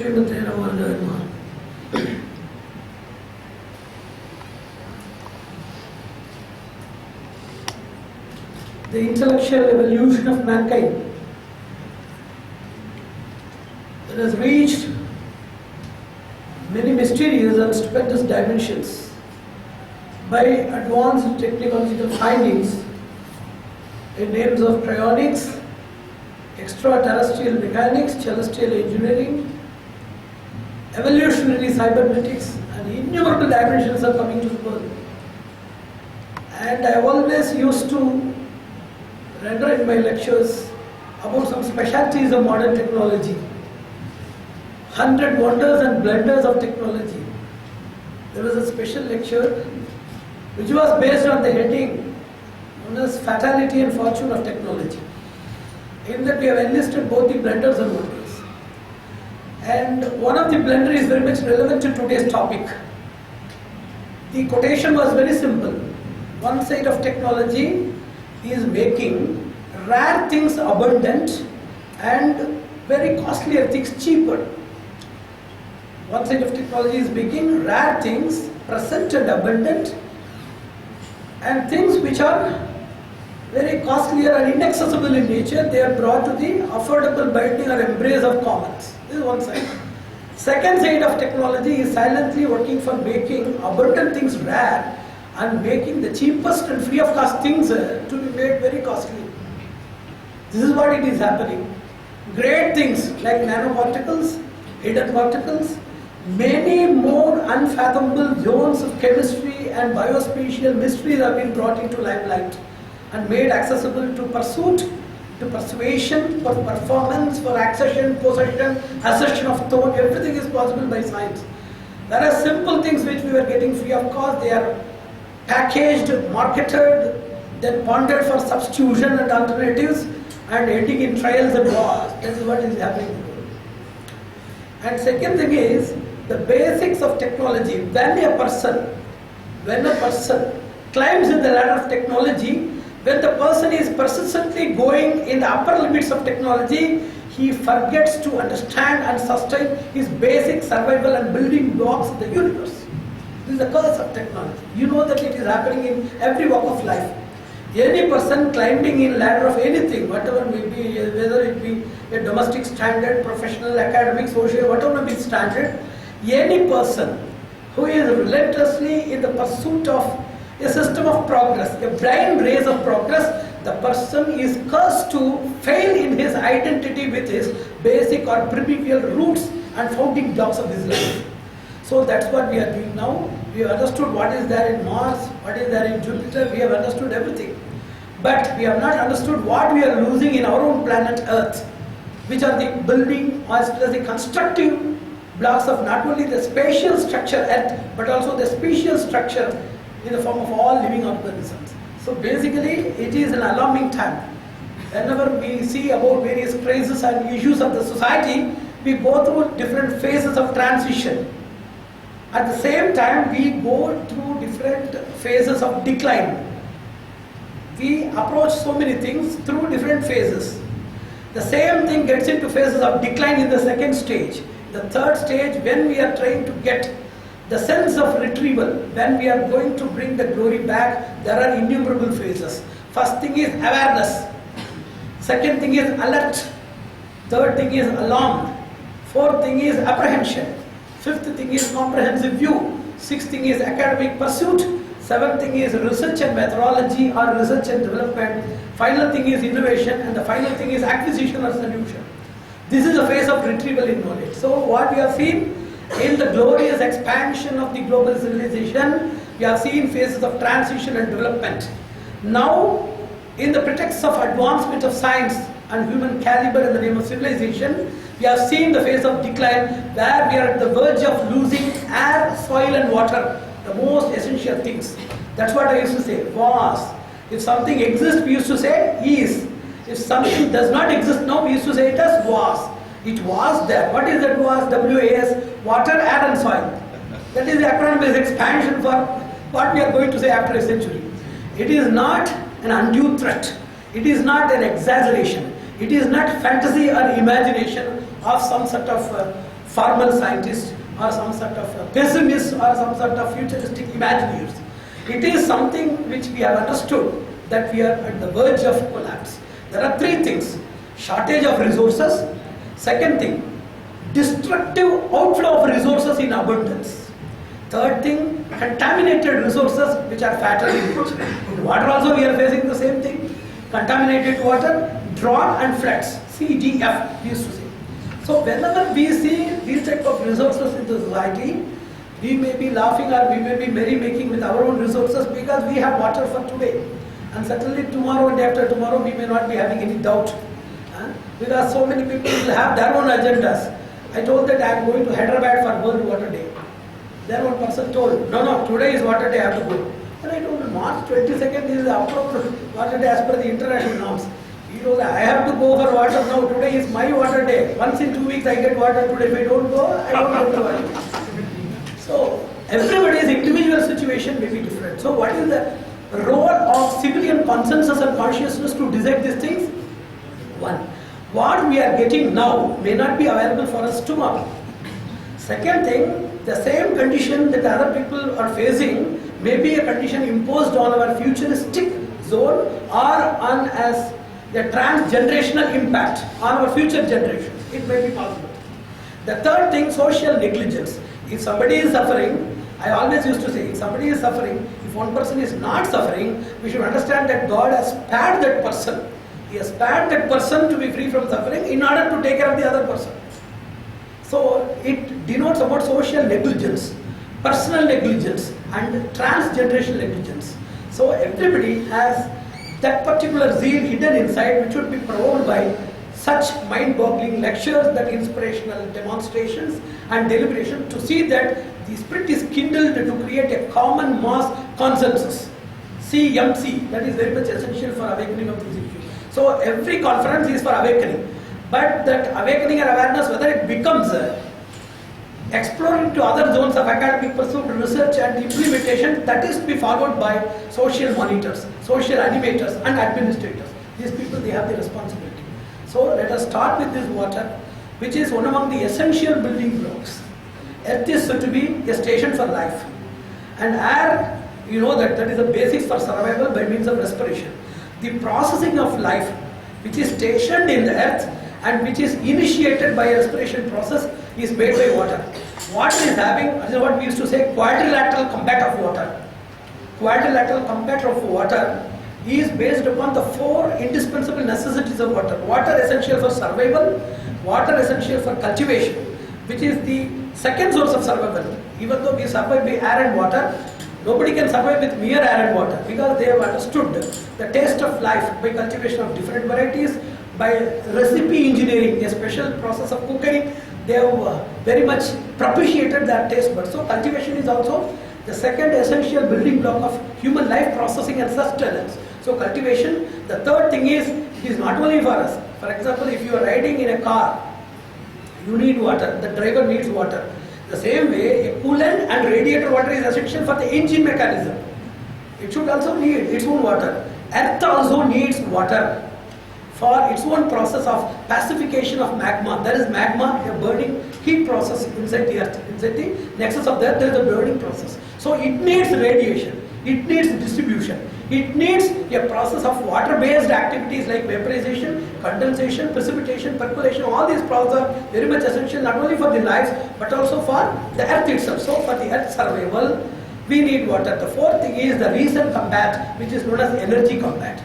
Srimate Namaha. The intellectual evolution of mankind that has reached many mysterious and stupendous dimensions by advanced technological findings in names of cryonics, extraterrestrial mechanics, celestial engineering, evolutionary cybernetics, and innumerable dimensions are coming to the world. And I always used to render in my lectures about some specialties of modern technology. 100 wonders and blunders of technology. There was a special lecture which was based on the heading known as Fatality and Fortune of Technology. In that we have enlisted both the blunders and wonders. And one of the blunders is very much relevant to today's topic. The quotation was very simple. One side of technology is making rare things abundant and very costlier things cheaper. One side of technology is making rare things present and abundant, and things which are very costlier and inaccessible in nature, they are brought to the affordable binding or embrace of commons. This is one side. Second side of technology is silently working for making abundant things rare and making the cheapest and free of cost things to be made very costly. This is what it is happening. Great things like nanoparticles, hidden particles, many more unfathomable zones of chemistry and biospatial mysteries have been brought into limelight and made accessible to pursuit, to persuasion, for performance, for accession, possession, assertion of thought. Everything is possible by science. There are simple things which we were getting free of cost. They are packaged, marketed, then pondered for substitution and alternatives, and ending in trials and wars. This is what is happening. And second thing is the basics of technology. When a person climbs in the ladder of technology, when the person is persistently going in the upper limits of technology, he forgets to understand and sustain his basic survival and building blocks of the universe. This is the curse of technology. You know that it is happening in every walk of life. Any person climbing in ladder of anything, whatever may be, whether it be a domestic standard, professional, academic, social, whatever may be standard, any person who is relentlessly in the pursuit of a system of progress, a blind race of progress, the person is cursed to fail in his identity with his basic or primordial roots and founding blocks of his life. So that's what we are doing now. We have understood what is there in Mars, what is there in Jupiter, we have understood everything. But we have not understood what we are losing in our own planet Earth, which are the building or the constructive blocks of not only the spatial structure Earth, but also the spatial structure in the form of all living organisms. So basically, it is an alarming time. Whenever we see about various crises and issues of the society, we go through different phases of transition. At the same time, we go through different phases of decline. We approach so many things through different phases. The same thing gets into phases of decline in the second stage. The third stage, when we are trying to get the sense of retrieval, when we are going to bring the glory back, there are innumerable phases. First thing is awareness. Second thing is alert. Third thing is alarmed. Fourth thing is apprehension. Fifth thing is comprehensive view. Sixth thing is academic pursuit. Seventh thing is research and methodology or research and development. Final thing is innovation, and the final thing is acquisition or solution. This is a phase of retrieval in knowledge. So what we have seen in the glorious expansion of the global civilization, we have seen phases of transition and development. Now, in the pretext of advancement of science and human caliber in the name of civilization, we have seen the phase of decline where we are at the verge of losing air, soil and water, the most essential things. That's what I used to say, was. If something exists, we used to say is. If something does not exist now, we used to say it as was. It was there. What is that was? WAS, water, air and soil. That is the acronym expansion for what we are going to say after a century. It is not an undue threat. It is not an exaggeration. It is not fantasy or imagination of some sort of formal scientists or some sort of pessimists or some sort of futuristic imagineers. It is something which we have understood that we are at the verge of collapse. There are three things: shortage of resources, second thing, destructive outflow of resources in abundance, third thing, contaminated resources which are fatal in nature. In water also we are facing the same thing: contaminated water, drought and floods. CDF we used to say. So whenever we see these type of resources in the society, we may be laughing or we may be merry-making with our own resources because we have water for today. And certainly tomorrow and day after tomorrow we may not be having any doubt. Because so many people will have their own agendas. I told that I am going to Hyderabad for World Water Day. Then one person told, no, today is water day, I have to go. And I told him, March 22nd is the appropriate water day as per the international norms. He told, I have to go for water now, today is my water day. Once in 2 weeks I get water, today if I don't go, I don't get the water. So, everybody's individual situation may be different. So what is the role of civilian consensus and consciousness to decide these things? One, what we are getting now may not be available for us tomorrow. Second thing, the same condition that other people are facing may be a condition imposed on our futuristic zone or on as a transgenerational impact on our future generations. It may be possible. The third thing, social negligence. If somebody is suffering, I always used to say, if somebody is suffering, if one person is not suffering, we should understand that God has spared that person. He has spared that person to be free from suffering in order to take care of the other person. So it denotes about social negligence, personal negligence and transgenerational negligence. So everybody has that particular zeal hidden inside, which should be provoked by such mind-boggling lectures, that inspirational demonstrations and deliberation, to see that the spirit is kindled to create a common mass consensus. CMC, that is very much essential for awakening of this issue. So every conference is for awakening, but that awakening and awareness, whether it becomes exploring to other zones of academic pursuit, research and implementation, that is to be followed by social monitors, social animators and administrators. These people, they have the responsibility. So let us start with this water, which is one among the essential building blocks. Earth is said to be a station for life. And air, you know that is the basis for survival by means of respiration. The processing of life, which is stationed in the earth and which is initiated by a respiration process, is made by water. Water is having, this is what we used to say, quadrilateral combat of water. Quadrilateral combat of water is based upon the four indispensable necessities of water. Water essential for survival, water essential for cultivation, which is the second source of survival. Even though we survive by air and water, nobody can survive with mere air and water, because they have understood the taste of life by cultivation of different varieties, by recipe engineering, a special process of cookery. They have very much propitiated that taste bud. So cultivation is also the second essential building block of human life processing and sustenance. So cultivation. The third thing is, it is not only for us. For example, if you are riding in a car, you need water, the driver needs water. The same way, a coolant and radiator water is essential for the engine mechanism. It should also need its own water. Earth also needs water for its own process of pacification of magma. There is magma, a burning heat process inside the earth. Inside the nexus of the earth, there is a burning process. So it needs radiation, it needs distribution, it needs a process of water-based activities like vaporization, condensation, precipitation, percolation. All these processes are very much essential not only for the lives but also for the earth itself. So for the earth survival, we need water. The fourth thing is the reason combat, which is known as energy combat.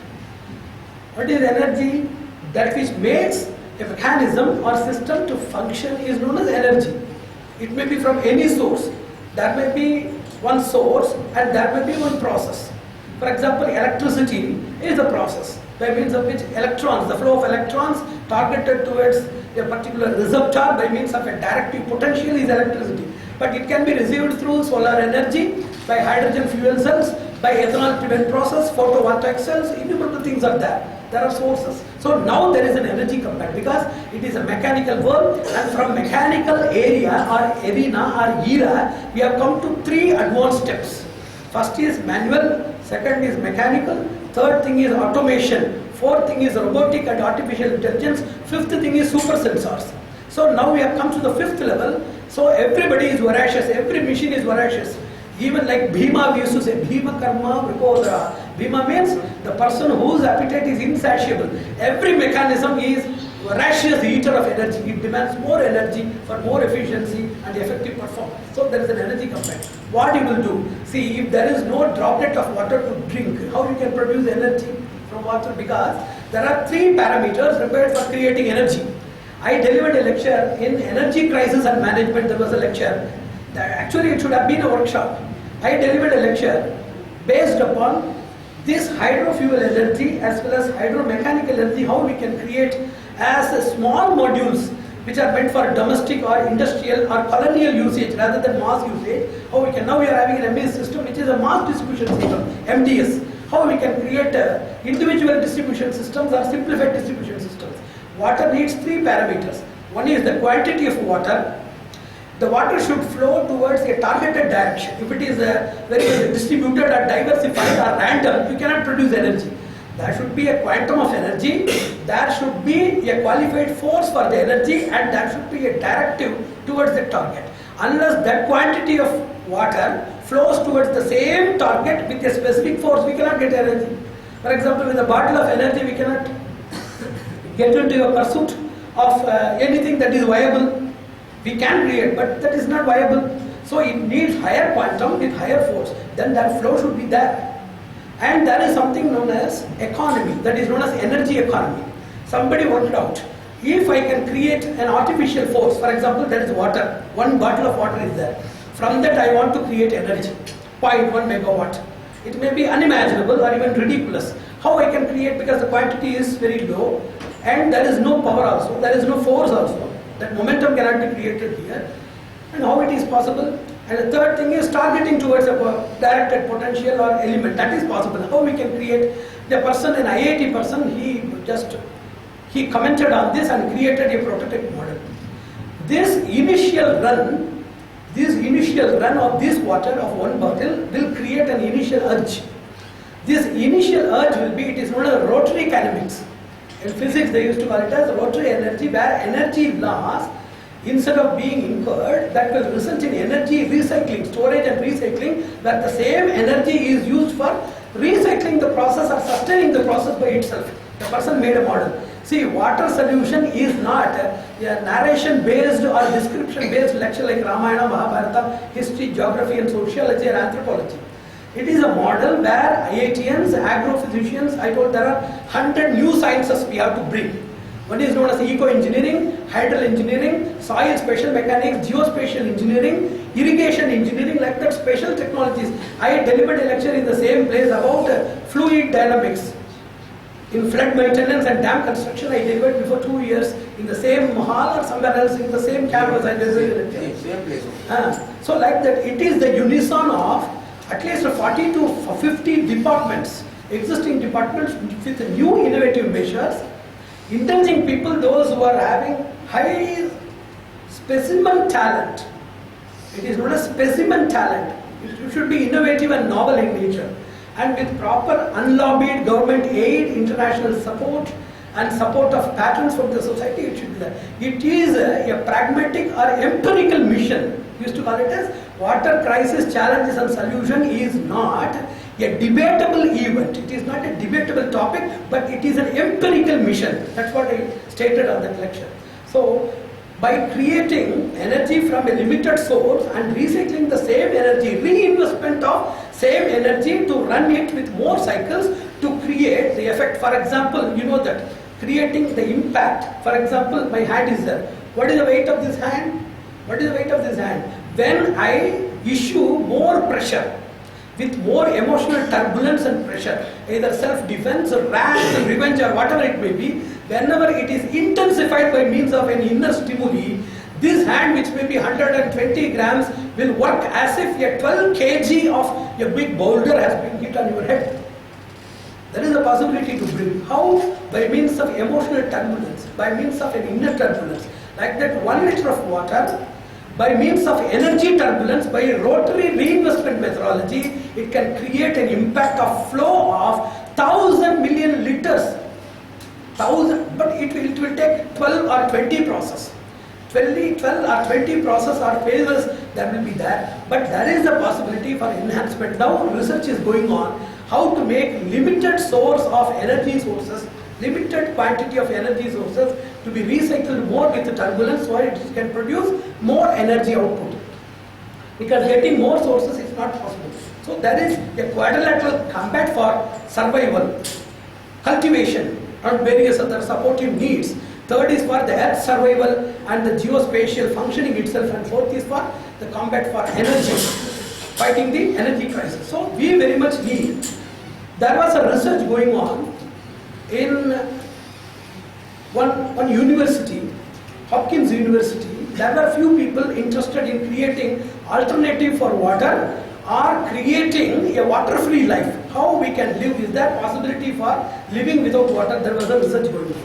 What is energy? That which makes a mechanism or system to function is known as energy. It may be from any source. There may be one source and there may be one process. For example, electricity is a process by means of which electrons, the flow of electrons targeted towards a particular receptor by means of a directive potential is electricity. But it can be received through solar energy, by hydrogen fuel cells, by ethanol-driven process, photovoltaic cells, innumerable things are there. There are sources. So now there is an energy combat because it is a mechanical world, and from mechanical area or arena or era, we have come to three advanced steps. First is manual, second is mechanical, third thing is automation, fourth thing is robotic and artificial intelligence, fifth thing is super sensors. So now we have come to the fifth level. So everybody is voracious, every machine is voracious. Even like Bhima, we used to say Bhima Karma Vikodra. Bhima means the person whose appetite is insatiable. Every mechanism is voracious eater of energy. It demands more energy for more efficiency and effective performance. So there is an energy component. What you will do? See, if there is no droplet of water to drink, how you can produce energy from water? Because there are three parameters required for creating energy. I delivered a lecture in energy crisis and management. There was a lecture. Actually, it should have been a workshop. I delivered a lecture based upon this hydrofuel energy as well as hydromechanical energy, how we can create as small modules which are meant for domestic or industrial or colonial usage rather than mass usage. How we can, now we are having an MDS system which is a mass distribution system, MDS. How we can create individual distribution systems or simplified distribution systems. Water needs three parameters. One is the quantity of water. The water should flow towards a targeted direction. If it is very distributed or diversified or random, you cannot produce energy. There should be a quantum of energy, there should be a qualified force for the energy, and there should be a directive towards the target. Unless that quantity of water flows towards the same target with a specific force, we cannot get energy. For example, with a bottle of energy, we cannot get into a pursuit of anything that is viable. We can create, but that is not viable. So it needs higher quantum with higher force. Then that flow should be there. And there is something known as economy, that is known as energy economy. Somebody worked out, if I can create an artificial force, for example, there is water, one bottle of water is there. From that I want to create energy, 0.1 megawatt. It may be unimaginable or even ridiculous. How I can create, because the quantity is very low and there is no power also, there is no force also. That momentum cannot be created here. And how it is possible? And the third thing is targeting towards a directed potential or element. That is possible. How we can create? The person, an IIT person, he commented on this and created a prototype model. This initial run of this water of one bottle will create an initial urge. This initial urge will be, it is known as rotary kinetics. In physics, they used to call it as rotary energy, where energy loss, instead of being incurred, that will result in energy recycling, storage and recycling, where the same energy is used for recycling the process or sustaining the process by itself. The person made a model. See, water solution is not a narration based or description based lecture like Ramayana, Mahabharata, history, geography and sociology or anthropology. It is a model where IITians, agrophysicians, I told there are 100 new sciences we have to bring. One is known as eco-engineering, hydral engineering, soil spatial mechanics, geospatial engineering, irrigation engineering, like that special technologies. I delivered a lecture in the same place about fluid dynamics. In flood maintenance and dam construction, I delivered before 2 years in the same hall or somewhere else in the same campus. I delivered a lecture. Same place. So like that, it is the unison of at least 40 to 50 departments, existing departments with new innovative measures, indulging people, those who are having high specimen talent. It is known as specimen talent. It should be innovative and novel in nature. And with proper unlobbied government aid, international support and support of patterns from the society, it should be there. It is a pragmatic or empirical mission. We used to call it as water crisis challenges and solution is not a debatable event. It is not a debatable topic, but it is an empirical mission. That's what I stated on that lecture. So, by creating energy from a limited source and recycling the same energy, reinvestment of same energy to run it with more cycles to create the effect. For example, you know that creating the impact. For example, my hand is there. What is the weight of this hand? What is the weight of this hand? When I issue more pressure, with more emotional turbulence and pressure, either self-defense or wrath and revenge or whatever it may be, whenever it is intensified by means of an inner stimuli, this hand, which may be 120 grams, will work as if a 12 kg of a big boulder has been hit on your head. There is a possibility to bring. How? By means of emotional turbulence, by means of an inner turbulence. Like that 1 liter of water, by means of energy turbulence, by rotary reinvestment methodology, it can create an impact of flow of 1,000 million liters. 1,000, but it will take 12 or 20 process. 12 or 20 process or phases that will be there, but there is a possibility for enhancement. Now research is going on how to make limited source of energy sources, limited quantity of energy sources to be recycled more with the turbulence so it can produce more energy output. Because getting more sources is not possible. So there is a quadrilateral combat for survival, cultivation and various other supportive needs. Third is for the earth survival and the geospatial functioning itself, and fourth is for the combat for energy, fighting the energy crisis. So we very much need. There was a research going on in one university, Hopkins University. There were few people interested in creating alternative for water or creating a water-free life. How we can live? Is there possibility for living without water? There was a research going on.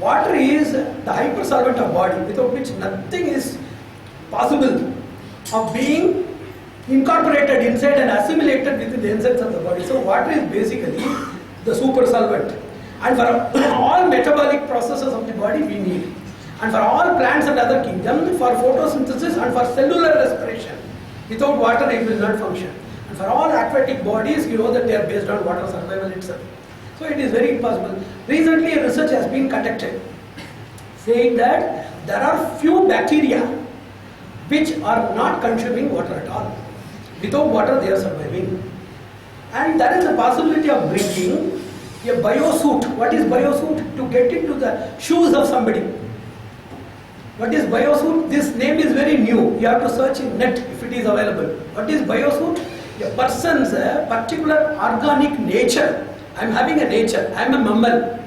Water is the hypersolvent of body, without which nothing is possible of being incorporated inside and assimilated within the insides of the body. So water is basically the super solvent. And for all metabolic processes of the body we need. And for all plants and other kingdoms, for photosynthesis and for cellular respiration. Without water it will not function. And for all aquatic bodies, you know that they are based on water survival itself. So it is very impossible. Recently a research has been conducted saying that there are few bacteria which are not consuming water at all. Without water they are surviving. And there is a possibility of bringing a biosuit. What is biosuit? To get into the shoes of somebody. What is biosuit? This name is very new. You have to search in net if it is available. What is biosuit? A person's particular organic nature. I am having a nature. I am a mammal.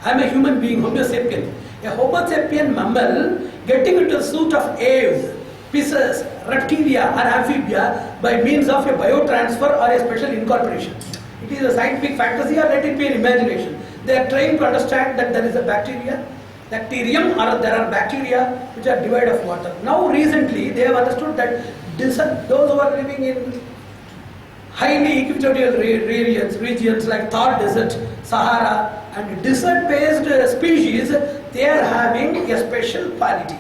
I am a human being, Homo sapien. A Homo sapien mammal getting into a suit of aves, pisces, reptilia or amphibia by means of a biotransfer or a special incorporation. It is a scientific fantasy or let it be an imagination. They are trying to understand that there is a bacterium or there are bacteria which are devoid of water. Now recently they have understood that those who are living in highly equatorial regions like Thar Desert, Sahara and desert-based species, they are having a special quality.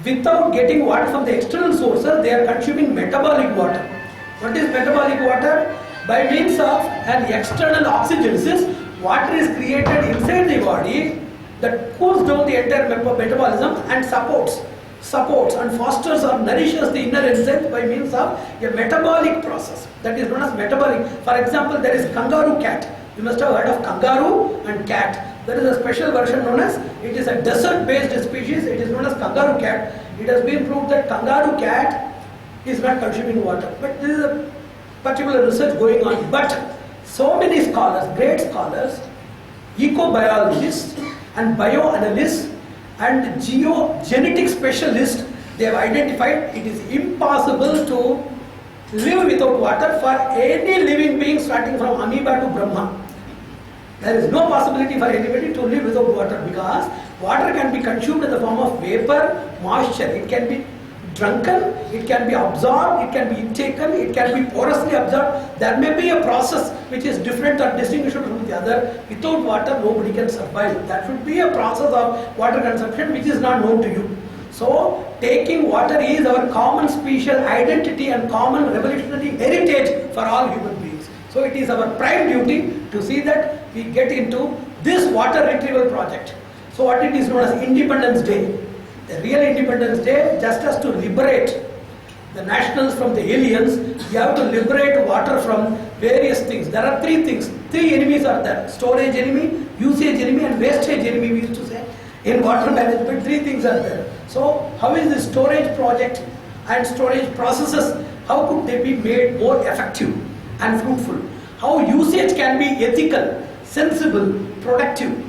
Without getting water from the external sources, they are consuming metabolic water. What is metabolic water? By means of an external oxygenesis, water is created inside the body that cools down the entire metabolism and supports and fosters or nourishes the inner enzymes by means of a metabolic process that is known as metabolic. For example, there is kangaroo cat. You must have heard of kangaroo and cat. There is a special version known as, it is a desert-based species, it is known as kangaroo cat. It has been proved that kangaroo cat is not consuming water. But this is a particular research going on. But so many scholars, great scholars, ecobiologists and bioanalysts and geogenetic specialists, they have identified it is impossible to live without water for any living being starting from amoeba to Brahma. There is no possibility for anybody to live without water because water can be consumed in the form of vapor, moisture. It can be drunken, it can be absorbed, it can be intaken, it can be porously absorbed. There may be a process which is different or distinguishable from the other. Without water, nobody can survive. That should be a process of water consumption which is not known to you. So, taking water is our common special identity and common revolutionary heritage for all human beings. So, it is our prime duty to see that we get into this water retrieval project. So, what it is known as Independence Day. The real Independence Day, just as to liberate the nationals from the aliens, we have to liberate water from various things. There are three things. Three enemies are there. Storage enemy, usage enemy and wastage enemy, we used to say. In water management, three things are there. So, how is the storage project and storage processes, how could they be made more effective and fruitful? How usage can be ethical, sensible, productive,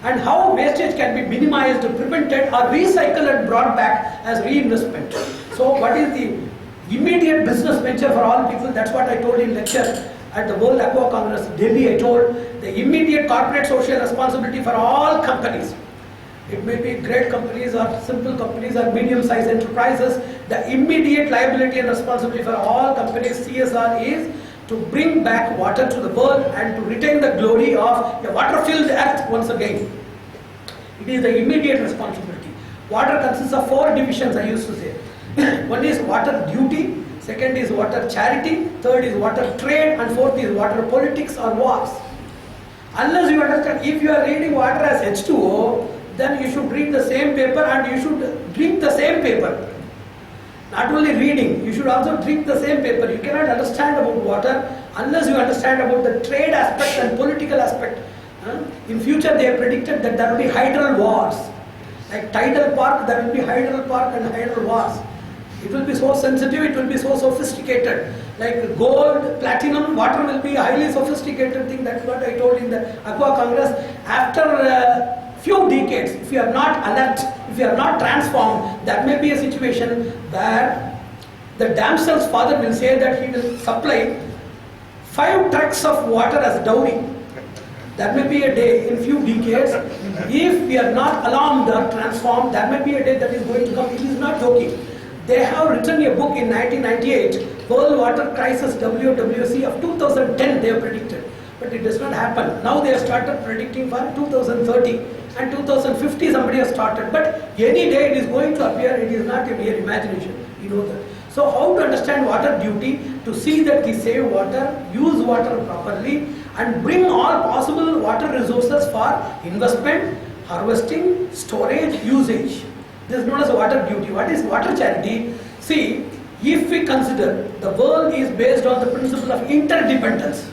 and how wastage can be minimized, prevented or recycled and brought back as reinvestment. So what is the immediate business venture for all people? That's what I told in lecture at the World Aqua Congress, Delhi. I told the immediate corporate social responsibility for all companies. It may be great companies or simple companies or medium-sized enterprises. The immediate liability and responsibility for all companies, CSR, is to bring back water to the world and to retain the glory of a water-filled earth once again. It is the immediate responsibility. Water consists of 4 divisions, I used to say. One is water duty, second is water charity, third is water trade, and fourth is water politics or wars. Unless you understand, if you are reading water as H2O, then you should read the same paper and you should drink the same paper. Not only reading, you should also drink the same paper. You cannot understand about water unless you understand about the trade aspect and political aspect. In future they have predicted that there will be hydral wars. Like tidal park, there will be hydral park and hydral wars. It will be so sensitive, it will be so sophisticated. Like gold, platinum, water will be a highly sophisticated thing. That's what I told in the Aqua Congress. After few decades, if you are not alert, if you are not transformed, there may be a situation where the damsel's father will say that he will supply 5 trucks of water as dowry. There may be a day in few decades, if we are not alarmed or transformed, there may be a day that is going to come. It is not joking. They have written a book in 1998, World Water Crisis WWC of 2010 they have predicted. But it does not happen. Now they have started predicting for 2030 and 2050 somebody has started. But any day it is going to appear, it is not a mere imagination. You know that. So how to understand water duty? To see that we save water, use water properly and bring all possible water resources for investment, harvesting, storage, usage. This is known as water duty. What is water charity? See, if we consider the world is based on the principle of interdependence.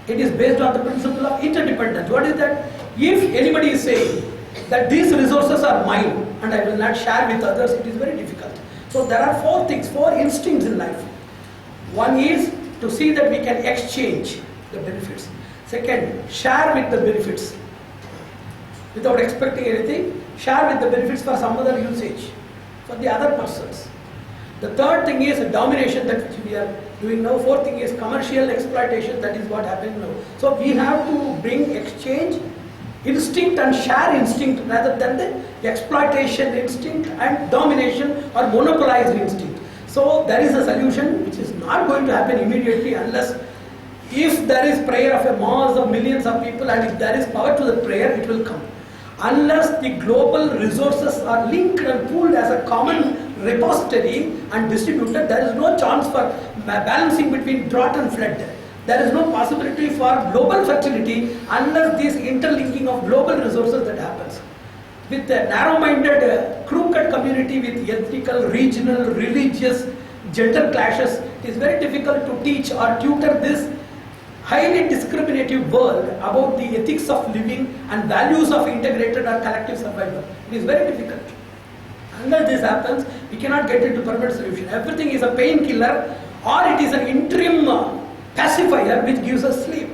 It is based on the principle of interdependence. What is that? If anybody is saying that these resources are mine and I will not share with others, it is very difficult. So there are 4 things, 4 instincts in life. One is to see that we can exchange the benefits. Second, share with the benefits. Without expecting anything, share with the benefits for some other usage, for the other persons. The third thing is domination, that which we are doing now. Fourth thing is commercial exploitation, that is what happens now. So we have to bring exchange instinct and share instinct rather than the exploitation instinct and domination or monopolized instinct. So there is a solution which is not going to happen immediately unless if there is prayer of a mass of millions of people and if there is power to the prayer, it will come. Unless the global resources are linked and pooled as a common repository and distributed, there is no chance for balancing between drought and flood. There is no possibility for global fertility unless this interlinking of global resources that happens. With a narrow-minded, crooked community with ethnical, regional, religious, gender clashes, it is very difficult to teach or tutor this highly discriminative world about the ethics of living and values of integrated or collective survival. It is very difficult. Unless this happens, we cannot get into permanent solution. Everything is a painkiller or it is an interim pacifier which gives us sleep.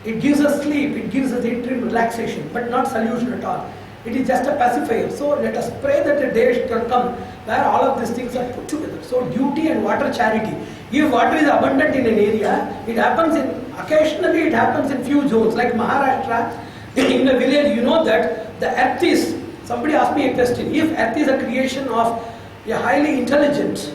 It gives us sleep, it gives us interim relaxation, but not solution at all. It is just a pacifier. So let us pray that a day shall come where all of these things are put together. So duty and water charity. If water is abundant in an area, it happens occasionally it happens in few zones like Maharashtra. In a village, you know that the earth is, somebody asked me a question, if earth is a creation of a highly intelligent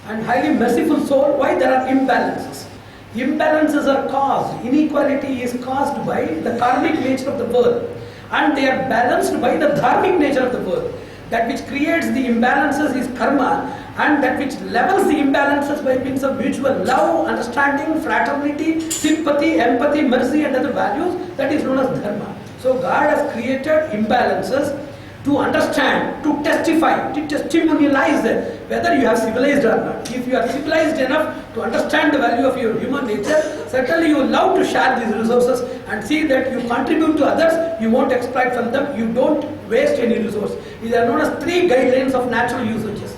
and highly merciful soul, why there are imbalances? Imbalances are caused, inequality is caused by the karmic nature of the world, and they are balanced by the dharmic nature of the world. That which creates the imbalances is karma, and that which levels the imbalances by means of mutual love, understanding, fraternity, sympathy, empathy, mercy and other values, that is known as dharma. So God has created imbalances to understand, to testify, to testimonialize whether you have civilized or not. If you are civilized enough to understand the value of your human nature, certainly you will love to share these resources and see that you contribute to others, you won't exploit from them, you don't waste any resource. These are known as 3 guidelines of natural usages.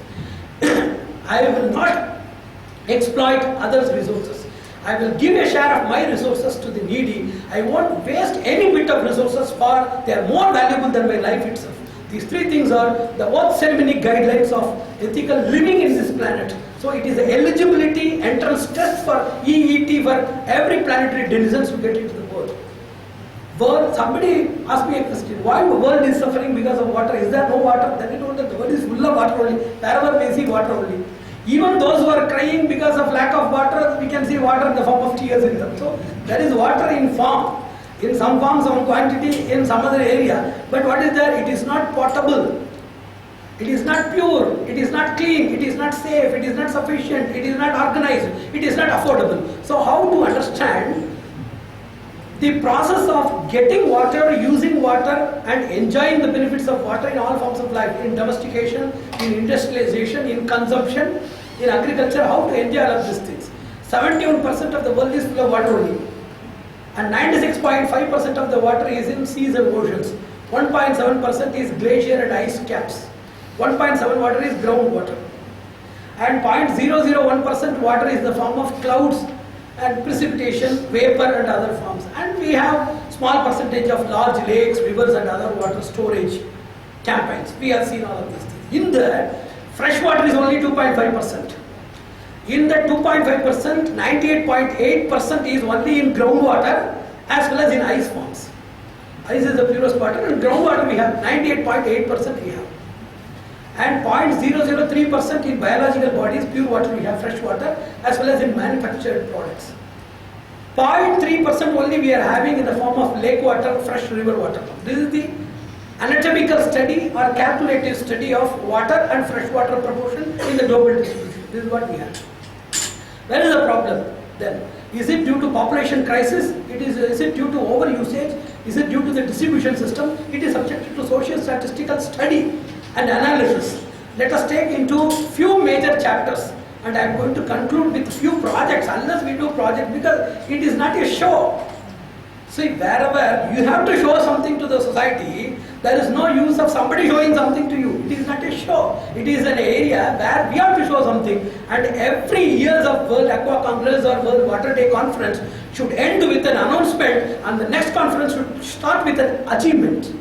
I will not exploit others' resources. I will give a share of my resources to the needy. I won't waste any bit of resources, for they are more valuable than my life itself. These 3 things are the earth ceremony guidelines of ethical living in this planet. So it is an eligibility entrance test for EET for every planetary denizens to get into the world. Somebody asked me a question, why the world is suffering because of water? Is there no water? Then I told that the world is full of water only. Wherever we see water only. Even those who are crying because of lack of water, we can see water in the form of tears in them. So there is water in form. In some form, some quantity, in some other area. But what is there? It is not potable. It is not pure, it is not clean, it is not safe, it is not sufficient, it is not organized, it is not affordable. So how to understand the process of getting water, using water and enjoying the benefits of water in all forms of life, in domestication, in industrialization, in consumption, in agriculture, how to enjoy all of these things. 71% of the world is full of water only, and 96.5% of the water is in seas and oceans. 1.7% is glacier and ice caps. 1.7 water is groundwater, and 0.001% water is the form of clouds and precipitation, vapor and other forms. And we have small percentage of large lakes, rivers and other water storage campaigns. We have seen all of these things. In the fresh water is only 2.5%. In the 2.5%, 98.8% is only in groundwater as well as in ice forms. Ice is the purest water, and groundwater we have 98.8% we have. And 0.003% in biological bodies, pure water we have, fresh water, as well as in manufactured products. 0.3% only we are having in the form of lake water, fresh river water. This is the anatomical study or calculative study of water and fresh water proportion in the global distribution. This is what we have. Where is the problem then? Is it due to population crisis? Is it due to overusage? Is it due to the distribution system? It is subjected to social statistical study and analysis. Let us take into few major chapters, and I am going to conclude with few projects, unless we do project, because it is not a show. See, wherever you have to show something to the society, there is no use of somebody showing something to you. It is not a show. It is an area where we have to show something. And every years of World Aqua Congress or World Water Day Conference should end with an announcement, and the next conference should start with an achievement.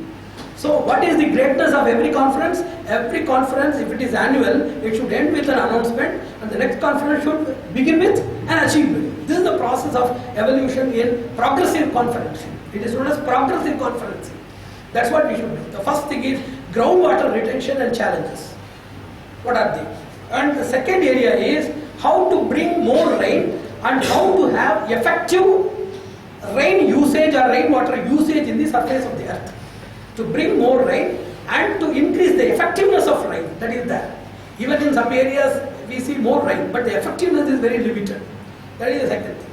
So what is the greatness of every conference? Every conference, if it is annual, it should end with an announcement, and the next conference should begin with an achievement. This is the process of evolution in progressive conferencing. It is known as progressive conferencing. That's what we should do. The first thing is groundwater retention and challenges. What are they? And the second area is how to bring more rain and how to have effective rain usage or rainwater usage in the surface of the earth. To bring more rain and to increase the effectiveness of rain, that is there. Even in some areas we see more rain, but the effectiveness is very limited. That is the second thing.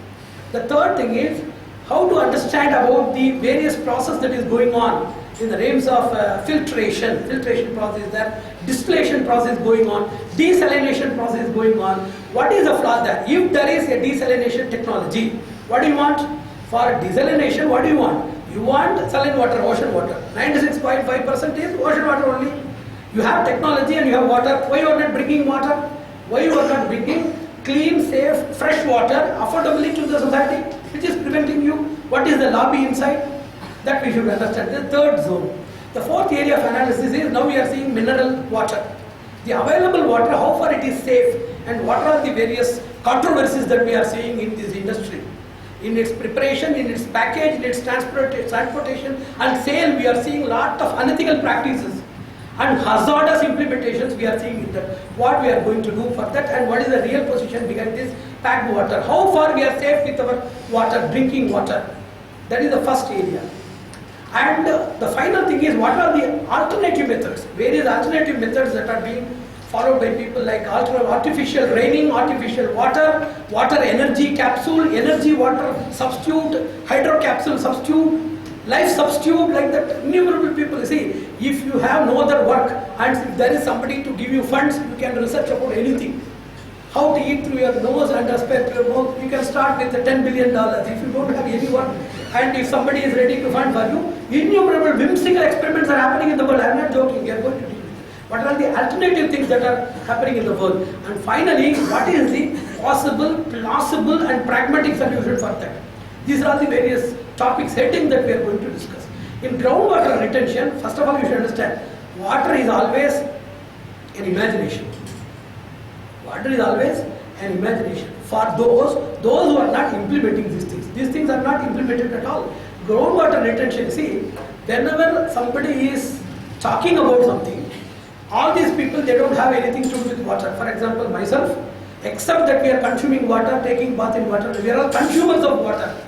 The third thing is how to understand about the various process that is going on in the realms of filtration process is there, distillation process going on, desalination process going on. What is the flaw there? If there is a desalination technology, what do you want? For desalination, what do you want? You want saline water, ocean water. 96.5% is ocean water only. You have technology and you have water. Why you are not bringing water? Why you are not bringing clean, safe, fresh water affordably to the society? Which is preventing you? What is the lobby inside? That we should understand. The third zone. The fourth area of analysis is now we are seeing mineral water. The available water, how far it is safe, and what are the various controversies that we are seeing in this industry. In its preparation, in its package, in its transportation and sale, we are seeing lot of unethical practices and hazardous implementations we are seeing in that. What we are going to do for that, and what is the real position behind this packed water. How far we are safe with our water, drinking water. That is the first area. And the final thing is what are the alternative methods, various alternative methods that are being followed by people, like artificial raining, artificial water, water energy capsule, energy water substitute, hydro capsule substitute, life substitute, like that. Innumerable people. See, if you have no other work and if there is somebody to give you funds, you can research about anything. How to eat through your nose and respect your mouth. You can start with $10 billion. If you don't have any work, and if somebody is ready to fund for you, innumerable whimsical experiments are happening in the world. I am not joking. You are going to do it. What are the alternative things that are happening in the world? And finally, what is the possible, plausible and pragmatic solution for that? These are all the various topics, headings that we are going to discuss. In groundwater retention, first of all you should understand, water is always an imagination. Water is always an imagination. For those who are not implementing these things are not implemented at all. Groundwater retention, see, whenever somebody is talking about something, all these people, they don't have anything to do with water. For example, myself, except that we are consuming water, taking bath in water, we are all consumers of water.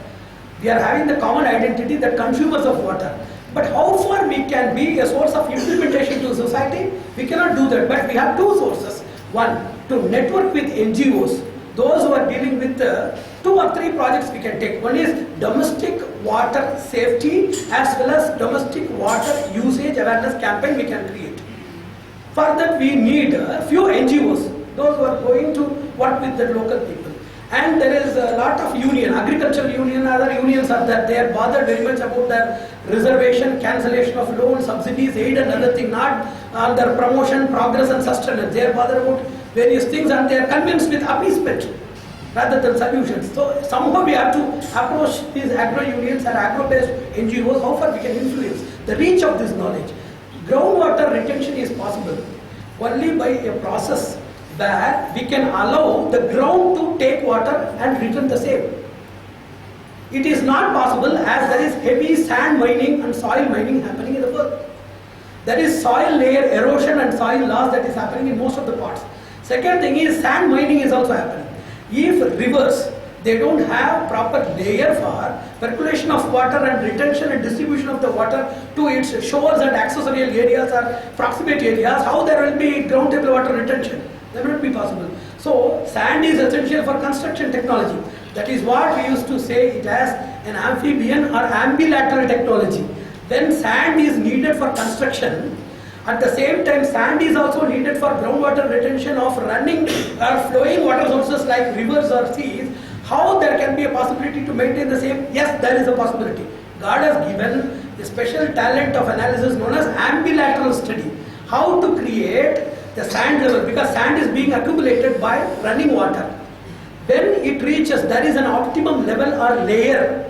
We are having the common identity that consumers of water. But how far we can be a source of implementation to society? We cannot do that. But we have two sources. One, to network with NGOs. Those who are dealing with 2 or 3 projects we can take. One is domestic water safety as well as domestic water usage awareness campaign we can create. For that we need a few NGOs, those who are going to work with the local people. And there is a lot of union, agricultural union, other unions are there. They are bothered very much about their reservation, cancellation of loans, subsidies, aid and other thing, not their promotion, progress and sustenance. They are bothered about various things and they are convinced with appeasement rather than solutions. So somehow we have to approach these agro unions and agro-based NGOs, how far we can influence the reach of this knowledge. Groundwater retention is possible only by a process where we can allow the ground to take water and return the same. It is not possible as there is heavy sand mining and soil mining happening in the world. There is soil layer erosion and soil loss that is happening in most of the parts. Second thing is sand mining is also happening. If rivers, they don't have proper layer for percolation of water and retention and distribution of the water to its shores and accessorial areas or proximate areas, how there will be ground table water retention? That will not be possible. So sand is essential for construction technology. That is what we used to say it as an amphibian or ambilateral technology. When sand is needed for construction, at the same time sand is also needed for groundwater retention of running or flowing water sources like rivers or seas. How there can be a possibility to maintain the same? Yes, there is a possibility. God has given a special talent of analysis known as ambilateral study. How to create the sand level, because sand is being accumulated by running water. When it reaches, there is an optimum level or layer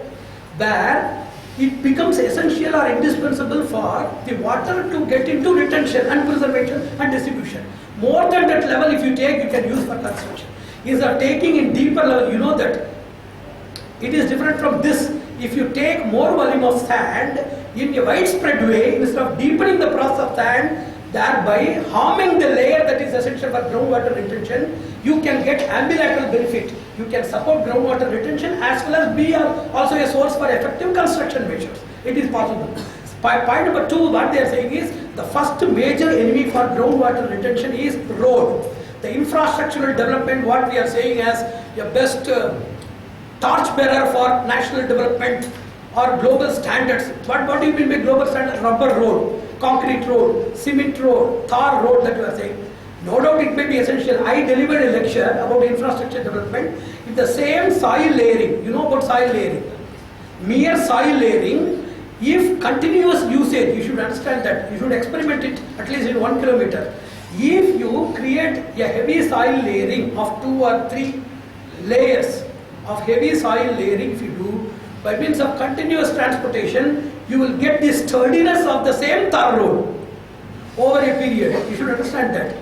where it becomes essential or indispensable for the water to get into retention and preservation and distribution. More than that level if you take, you can use for construction. Is of taking in deeper level, you know that it is different from this. If you take more volume of sand in a widespread way, instead of deepening the process of sand, thereby harming the layer that is essential for groundwater retention, you can get ambilateral benefit. You can support groundwater retention as well as be also a source for effective construction measures. It is possible. Point number 2, what they are saying is the first major enemy for groundwater retention is road. The infrastructural development, what we are saying as the best torchbearer for national development or global standards. What do you mean by global standards? Rubber road, concrete road, cement road, tar road that you are saying. No doubt it may be essential. I delivered a lecture about infrastructure development. If the same soil layering, you know about soil layering, mere soil layering, if continuous usage, you should understand that, you should experiment it at least in 1 kilometer. If you create a heavy soil layering of 2 or 3 layers of heavy soil layering, if you do, by means of continuous transportation, you will get the sturdiness of the same tar road over a period. You should understand that.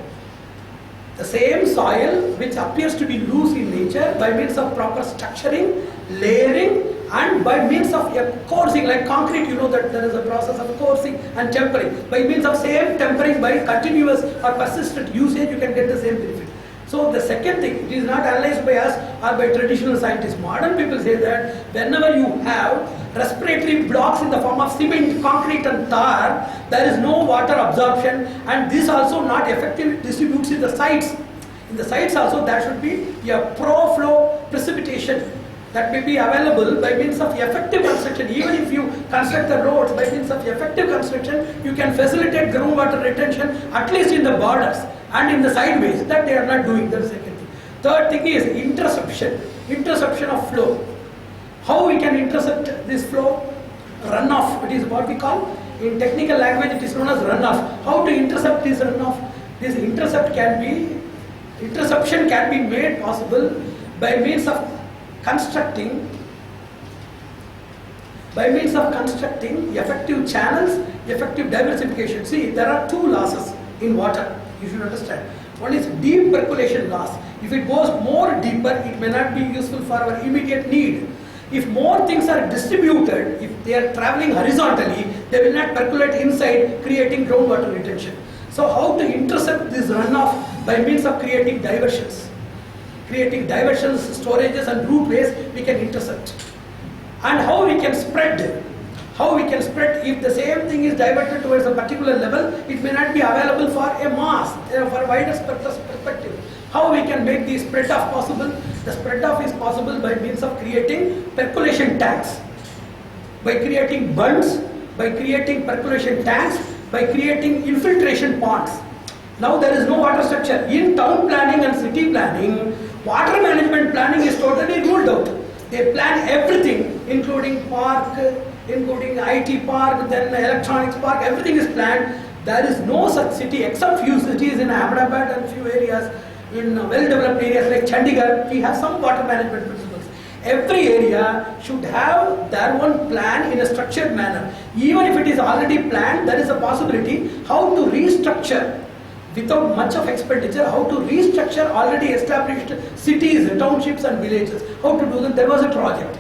The same soil which appears to be loose in nature, by means of proper structuring, layering, and by means of a coursing, like concrete, you know that there is a process of coursing and tempering. By means of same tempering, by continuous or persistent usage, you can get the same benefit. So the second thing, it is not analyzed by us or by traditional scientists. Modern people say that whenever you have respiratory blocks in the form of cement, concrete and tar, there is no water absorption, and this also not effectively distributes in the sites. In the sites also there should be a pro-flow precipitation that may be available by means of effective construction. Even if you construct the roads by means of effective construction, you can facilitate groundwater retention at least in the borders and in the sideways. That they are not doing. That is the second thing. Third thing is interception of flow. How we can intercept this flow? Runoff, it is what we call, in technical language it is known as runoff. How to intercept this runoff? This interception can be made possible by means of constructing effective channels, effective diversification. See, there are 2 losses in water, you should understand. One is deep percolation loss. If it goes more deeper, it may not be useful for our immediate need. If more things are distributed, if they are traveling horizontally, they will not percolate inside, creating groundwater retention. So how to intercept this runoff? By means of creating diversions. Storages and routeways we can intercept. And how we can spread. How we can spread, if the same thing is diverted towards a particular level, it may not be available for a mass, for a wider perspective. How we can make the spread off possible? The spread off is possible by means of creating percolation tanks, by creating bunds, by creating percolation tanks, by creating infiltration ponds. Now there is no water structure. In town planning and city planning, water management planning is totally ruled out. They plan everything, including park, including IT park, then electronics park, everything is planned. There is no such city except few cities in Ahmedabad and few areas in well-developed areas like Chandigarh. We have some water management principles. Every area should have their own plan in a structured manner. Even if it is already planned, there is a possibility how to restructure without much of expenditure, how to restructure already established cities, townships and villages. How to do that? There was a project.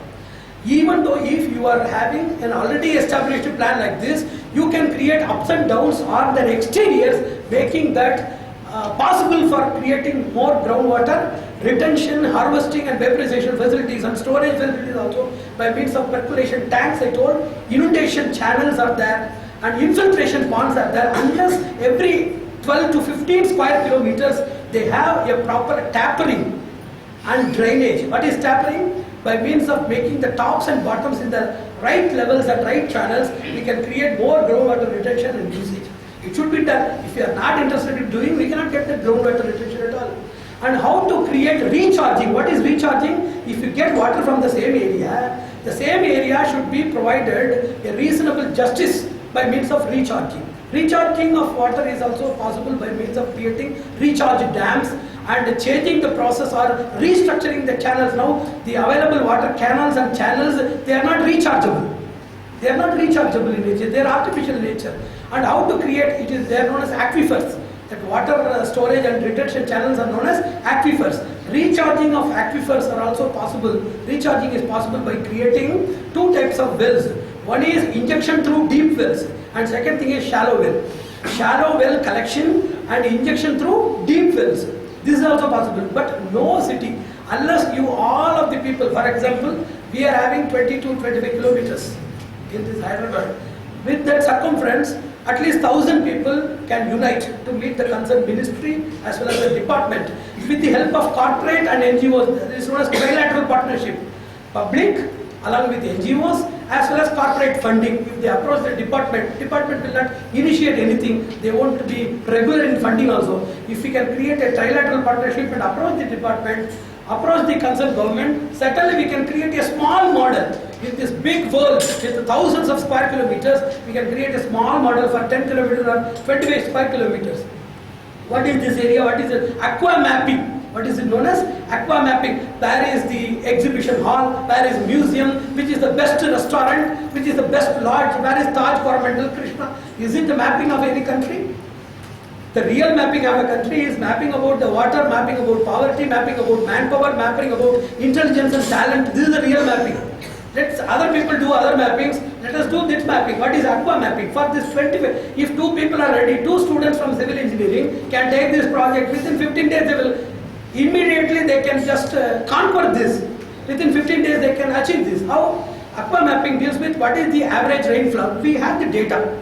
Even though if you are having an already established plan like this, you can create ups and downs on the exteriors, making that possible for creating more groundwater retention, harvesting and vaporization facilities and storage facilities also by means of percolation tanks. I told inundation channels are there and infiltration ponds are there. Unless every 12 to 15 square kilometers they have a proper tapering and drainage. What is tapering? By means of making the tops and bottoms in the right levels and right channels, we can create more groundwater retention and usage. It should be done. If you are not interested in doing, we cannot get the groundwater retention at all. And how to create recharging. What is recharging? If you get water from the same area should be provided a reasonable justice by means of recharging. Recharging of water is also possible by means of creating recharge dams and changing the process or restructuring the channels. Now the available water canals and channels, they are not rechargeable. They are not rechargeable in nature, they are artificial in nature. And how to create, they are known as aquifers. That water storage and retention channels are known as aquifers. Recharging of aquifers are also possible. Recharging is possible by creating two types of wells. One is injection through deep wells and second thing is shallow well. Shallow well collection and injection through deep wells. This is also possible, but no city, unless you all of the people, for example, we are having 20 to 25 kilometers in this Hyderabad. With that circumference, at least 1,000 people can unite to meet the concerned ministry as well as the department. With the help of corporate and NGOs, this is known as trilateral partnership. Public along with NGOs as well as corporate funding. If they approach the department will not initiate anything. They won't be regular in funding also. If we can create a trilateral partnership and approach the department, approach the concerned government, certainly we can create a small model. In this big world with thousands of square kilometers, we can create a small model for 10 kilometers or 25 square kilometers. What is this area? What is it? Aqua mapping. What is it known as? Aqua mapping. Where is the exhibition hall? Where is museum? Which is the best restaurant? Which is the best lodge? Where is Taj Coromandel Krishna? Is it the mapping of any country? The real mapping of a country is mapping about the water, mapping about poverty, mapping about manpower, mapping about intelligence and talent. This is the real mapping. Let other people do other mappings. Let us do this mapping. What is aqua mapping? For this 25, if two people are ready, two students from civil engineering can take this project. Within 15 days, they will immediately they can just conquer this. Within 15 days, they can achieve this. How? Aqua mapping deals with what is the average rainfall. We have the data.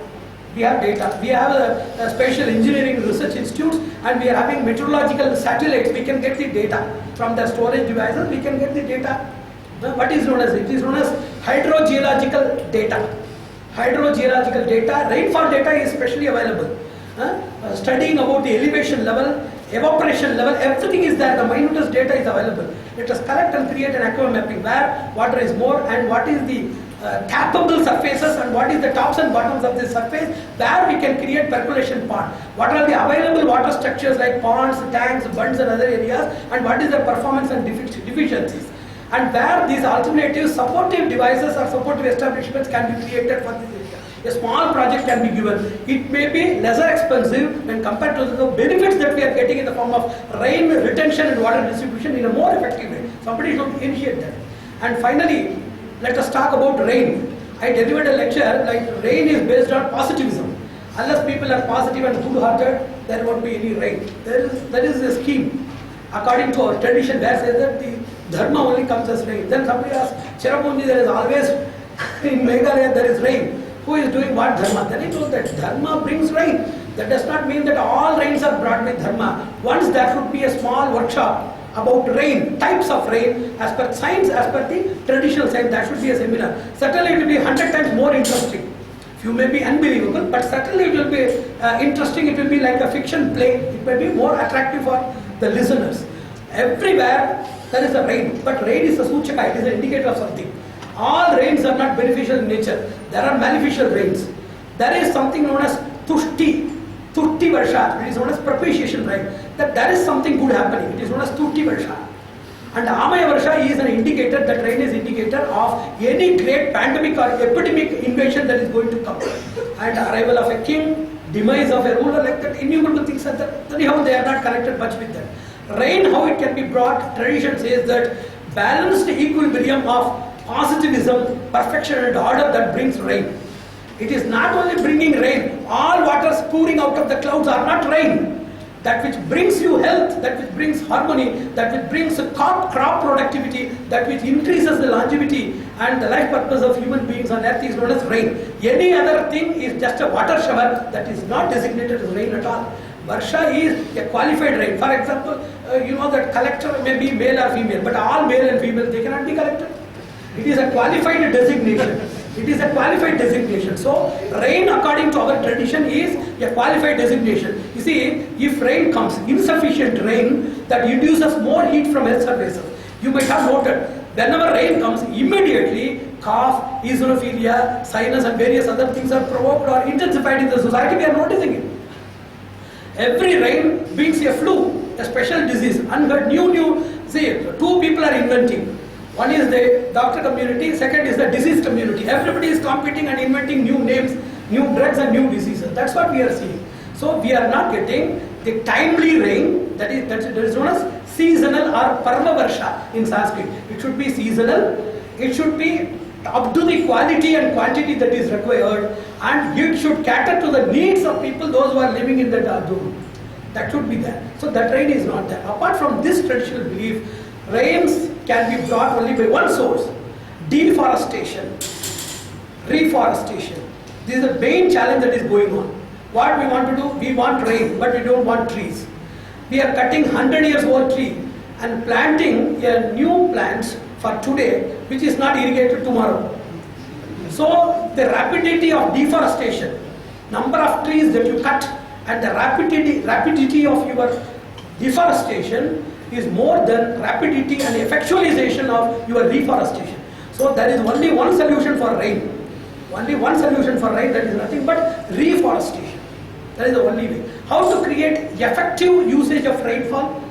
We have data. We have a special engineering research institutes and we are having meteorological satellites. We can get the data from the storage devices. We can get the data. What is known as? It is known as hydrogeological data. Hydrogeological data. Rainfall data is specially available. Studying about the elevation level, evaporation level, everything is there. The minutest data is available. Let us collect and create an aqua mapping where water is more and what is the tappable surfaces and what is the tops and bottoms of this surface, where we can create percolation pond. What are the available water structures like ponds, tanks, bunds and other areas, and what is the performance and deficiencies. And where these alternative supportive devices or supportive establishments can be created for this area. A small project can be given. It may be lesser expensive when compared to the benefits that we are getting in the form of rain retention and water distribution in a more effective way. Somebody should initiate that. And finally, let us talk about rain. I delivered a lecture like rain is based on positivism. Unless people are positive and good-hearted, there won't be any rain. There is a scheme according to our tradition where says that the Dharma only comes as rain. Then somebody asks, Cherrapunji, there is always, in Meghalaya there is rain. Who is doing what dharma? Then he told that dharma brings rain. That does not mean that all rains are brought by dharma. Once there should be a small workshop about rain, types of rain, as per science, as per the traditional science, that should be a seminar. Certainly it will be 100 times more interesting. You may be unbelievable, but certainly it will be interesting. It will be like a fiction play. It may be more attractive for the listeners. Everywhere there is a rain, but rain is a suchaka, it is an indicator of something. All rains are not beneficial in nature. There are maleficial rains. There is something known as tushti varsha. It is known as propitiation rain. That there is something good happening. It is known as tushti varsha. And Amaya varsha is an indicator, that rain is indicator of any great pandemic or epidemic invasion that is going to come. And arrival of a king, demise of a ruler, like that, innumerable things are there. Anyhow, they are not connected much with that. Rain, how it can be brought, tradition says that balanced equilibrium of positivism, perfection and order that brings rain. It is not only bringing rain, all waters pouring out of the clouds are not rain. That which brings you health, that which brings harmony, that which brings crop productivity, that which increases the longevity and the life purpose of human beings on earth is known as rain. Any other thing is just a water shower that is not designated as rain at all. Varsha is a qualified rain. For example, you know that collector may be male or female, but all male and female, they cannot be collector. It is a qualified designation. It is a qualified designation. So, rain according to our tradition is a qualified designation. You see, if rain comes, insufficient rain, that induces more heat from earth's surface. You might have noted, whenever rain comes, immediately cough, eosinophilia, sinus and various other things are provoked or intensified in the society. We are noticing it. Every rain brings a flu, a special disease, unheard, new. See, two people are inventing. One is the doctor community, second is the disease community. Everybody is competing and inventing new names, new drugs and new diseases. That's what we are seeing. So we are not getting the timely rain, that is known as seasonal or parvavarsha in Sanskrit. It should be seasonal, it should be up to the quality and quantity that is required, and it should cater to the needs of people, those who are living in that zone. That should be there. So that rain is not there. Apart from this traditional belief, rains can be brought only by one source: deforestation, reforestation. This is the main challenge that is going on. What we want to do? We want rain, but we don't want trees. We are cutting 100 years old tree and planting a new plants for today, which is not irrigated tomorrow. So the rapidity of deforestation, number of trees that you cut, and the rapidity of your deforestation is more than rapidity and effectualization of your reforestation. So there is only one solution for rain. Only one solution for rain, that is nothing but reforestation. That is the only way. How to create effective usage of rainfall?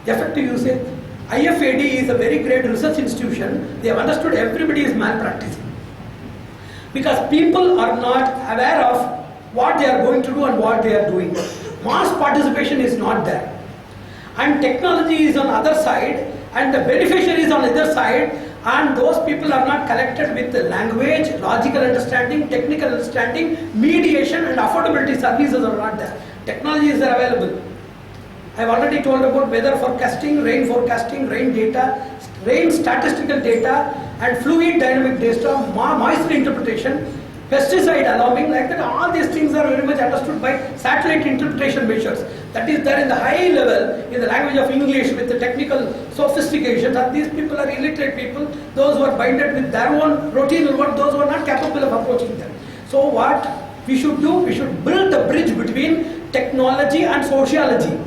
Effective usage. IFAD is a very great research institution. They have understood everybody is malpracticing. Because people are not aware of what they are going to do and what they are doing. Mass participation is not there. And technology is on other side, and the beneficiaries on the other side, and those people are not connected with the language, logical understanding, technical understanding, mediation and affordability services are not there. Technologies are available. I have already told about weather forecasting, rain data, rain statistical data, and fluid dynamic data, moisture interpretation, pesticide alarming, like that. All these things are very much understood by satellite interpretation measures. That is there in the high level, in the language of English, with the technical sophistication. And these people are illiterate people, those who are binded with their own routine work, those who are not capable of approaching them. So what we should do? We should build a bridge between technology and sociology.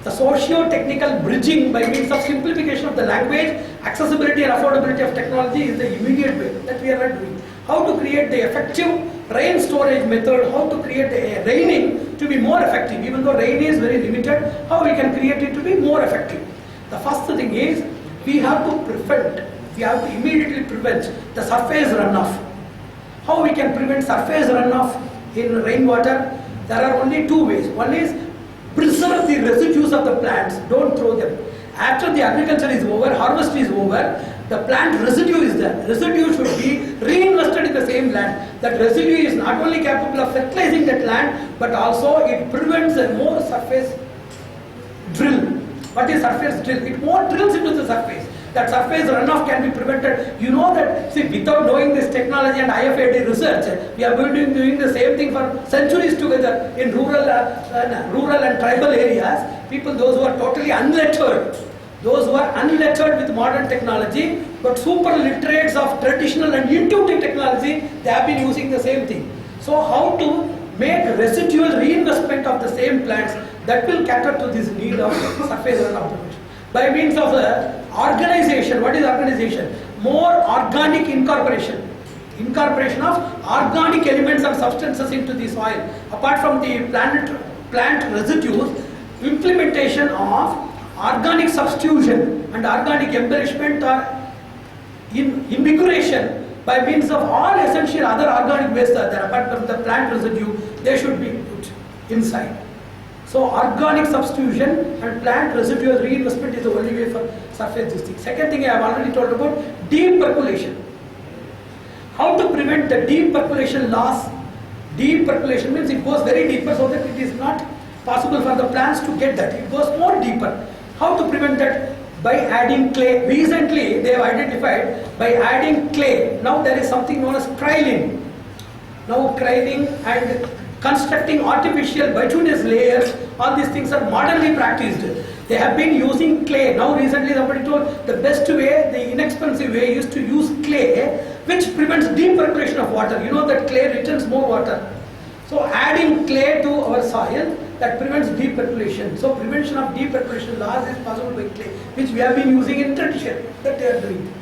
The socio-technical bridging by means of simplification of the language, accessibility and affordability of technology is the immediate way that we are not doing. How to create the effective rain storage method, how to create the raining to be more effective. Even though rain is very limited, how we can create it to be more effective. The first thing is, we have to immediately prevent the surface runoff. How we can prevent surface runoff in rainwater? There are only two ways. One is, preserve the residues of the plants, don't throw them. After the agriculture is over, harvest is over, the plant residue is there. Residue should be reinvested in the same land. That residue is not only capable of fertilizing that land, but also it prevents a more surface drill. What is surface drill? It more drills into the surface. that surface runoff can be prevented. You know that, see, without knowing this technology and IFAD research, we have been doing the same thing for centuries together in rural and tribal areas. People, those who are totally unlettered, those who are unlettered with modern technology, but super literates of traditional and intuitive technology, they have been using the same thing. So how to make residual reinvestment of the same plants that will cater to this need of surface runoff prevention. By means of organization. What is organization? More organic incorporation. Incorporation of organic elements and substances into the soil. Apart from the plant residues, implementation of organic substitution and organic embellishment or invigoration by means of all essential other organic waste that are apart from the plant residue, they should be put inside. So organic substitution and plant residual reinvestment is the only way for surface this thing. Second thing I have already told about, deep percolation. How to prevent the deep percolation loss? Deep percolation means it goes very deeper so that it is not possible for the plants to get that. It goes more deeper. How to prevent that? By adding clay. Recently they have identified by adding clay. Now there is something known as kriling. Now kriling and constructing artificial bituminous layers, all these things are modernly practiced. They have been using clay. Now recently somebody told the best way, the inexpensive way is to use clay, which prevents deep percolation of water. You know that clay retains more water. So adding clay to our soil, that prevents deep percolation. So prevention of deep percolation loss is possible by clay, which we have been using in tradition, that they are doing.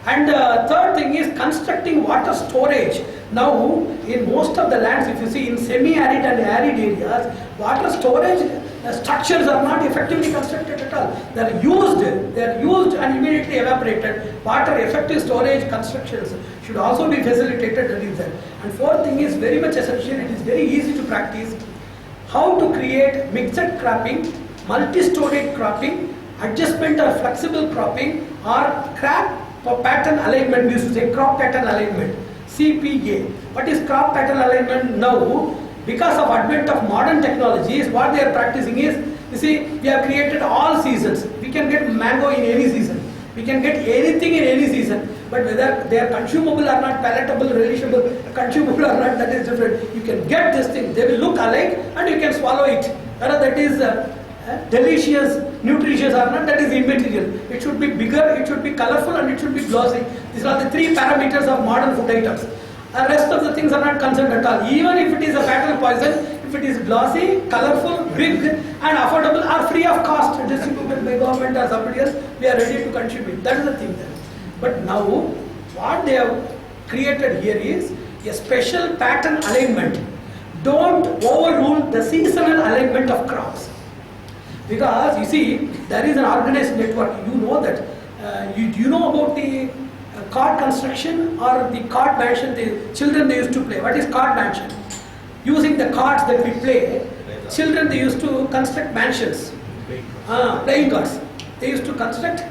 And third thing is constructing water storage. Now in most of the lands, if you see in semi-arid and arid areas, water storage structures are not effectively constructed at all. They are used and immediately evaporated. Water effective storage constructions should also be facilitated and is there. And fourth thing is very much essential, it is very easy to practice. How to create mixed cropping, multi-storage cropping, adjustment or flexible cropping, or crop pattern alignment. We used to say crop pattern alignment, CPA. What is crop pattern alignment? Now, because of advent of modern technologies, what they are practicing is, you see, we have created all seasons. We can get mango in any season. We can get anything in any season. But whether they are consumable or not, palatable, relishable, consumable or not, that is different. You can get this thing. They will look alike and you can swallow it. Whether that is delicious, nutritious or not, that is immaterial. It should be bigger, it should be colorful, and it should be glossy. These are the three parameters of modern food items. The rest of the things are not concerned at all. Even if it is a fatal poison, if it is glossy, colorful, big and affordable or free of cost, distributed by government or somebody else, we are ready to consume it. That is the thing there. But now, what they have created here is a special pattern alignment. Don't overrule the seasonal alignment of crops. Because you see, there is an organized network. You know that. You know about the cart construction or the cart mansion the children they used to play. What is cart mansion? Using the carts that we play, children they used to construct mansions. Playing carts. They used to construct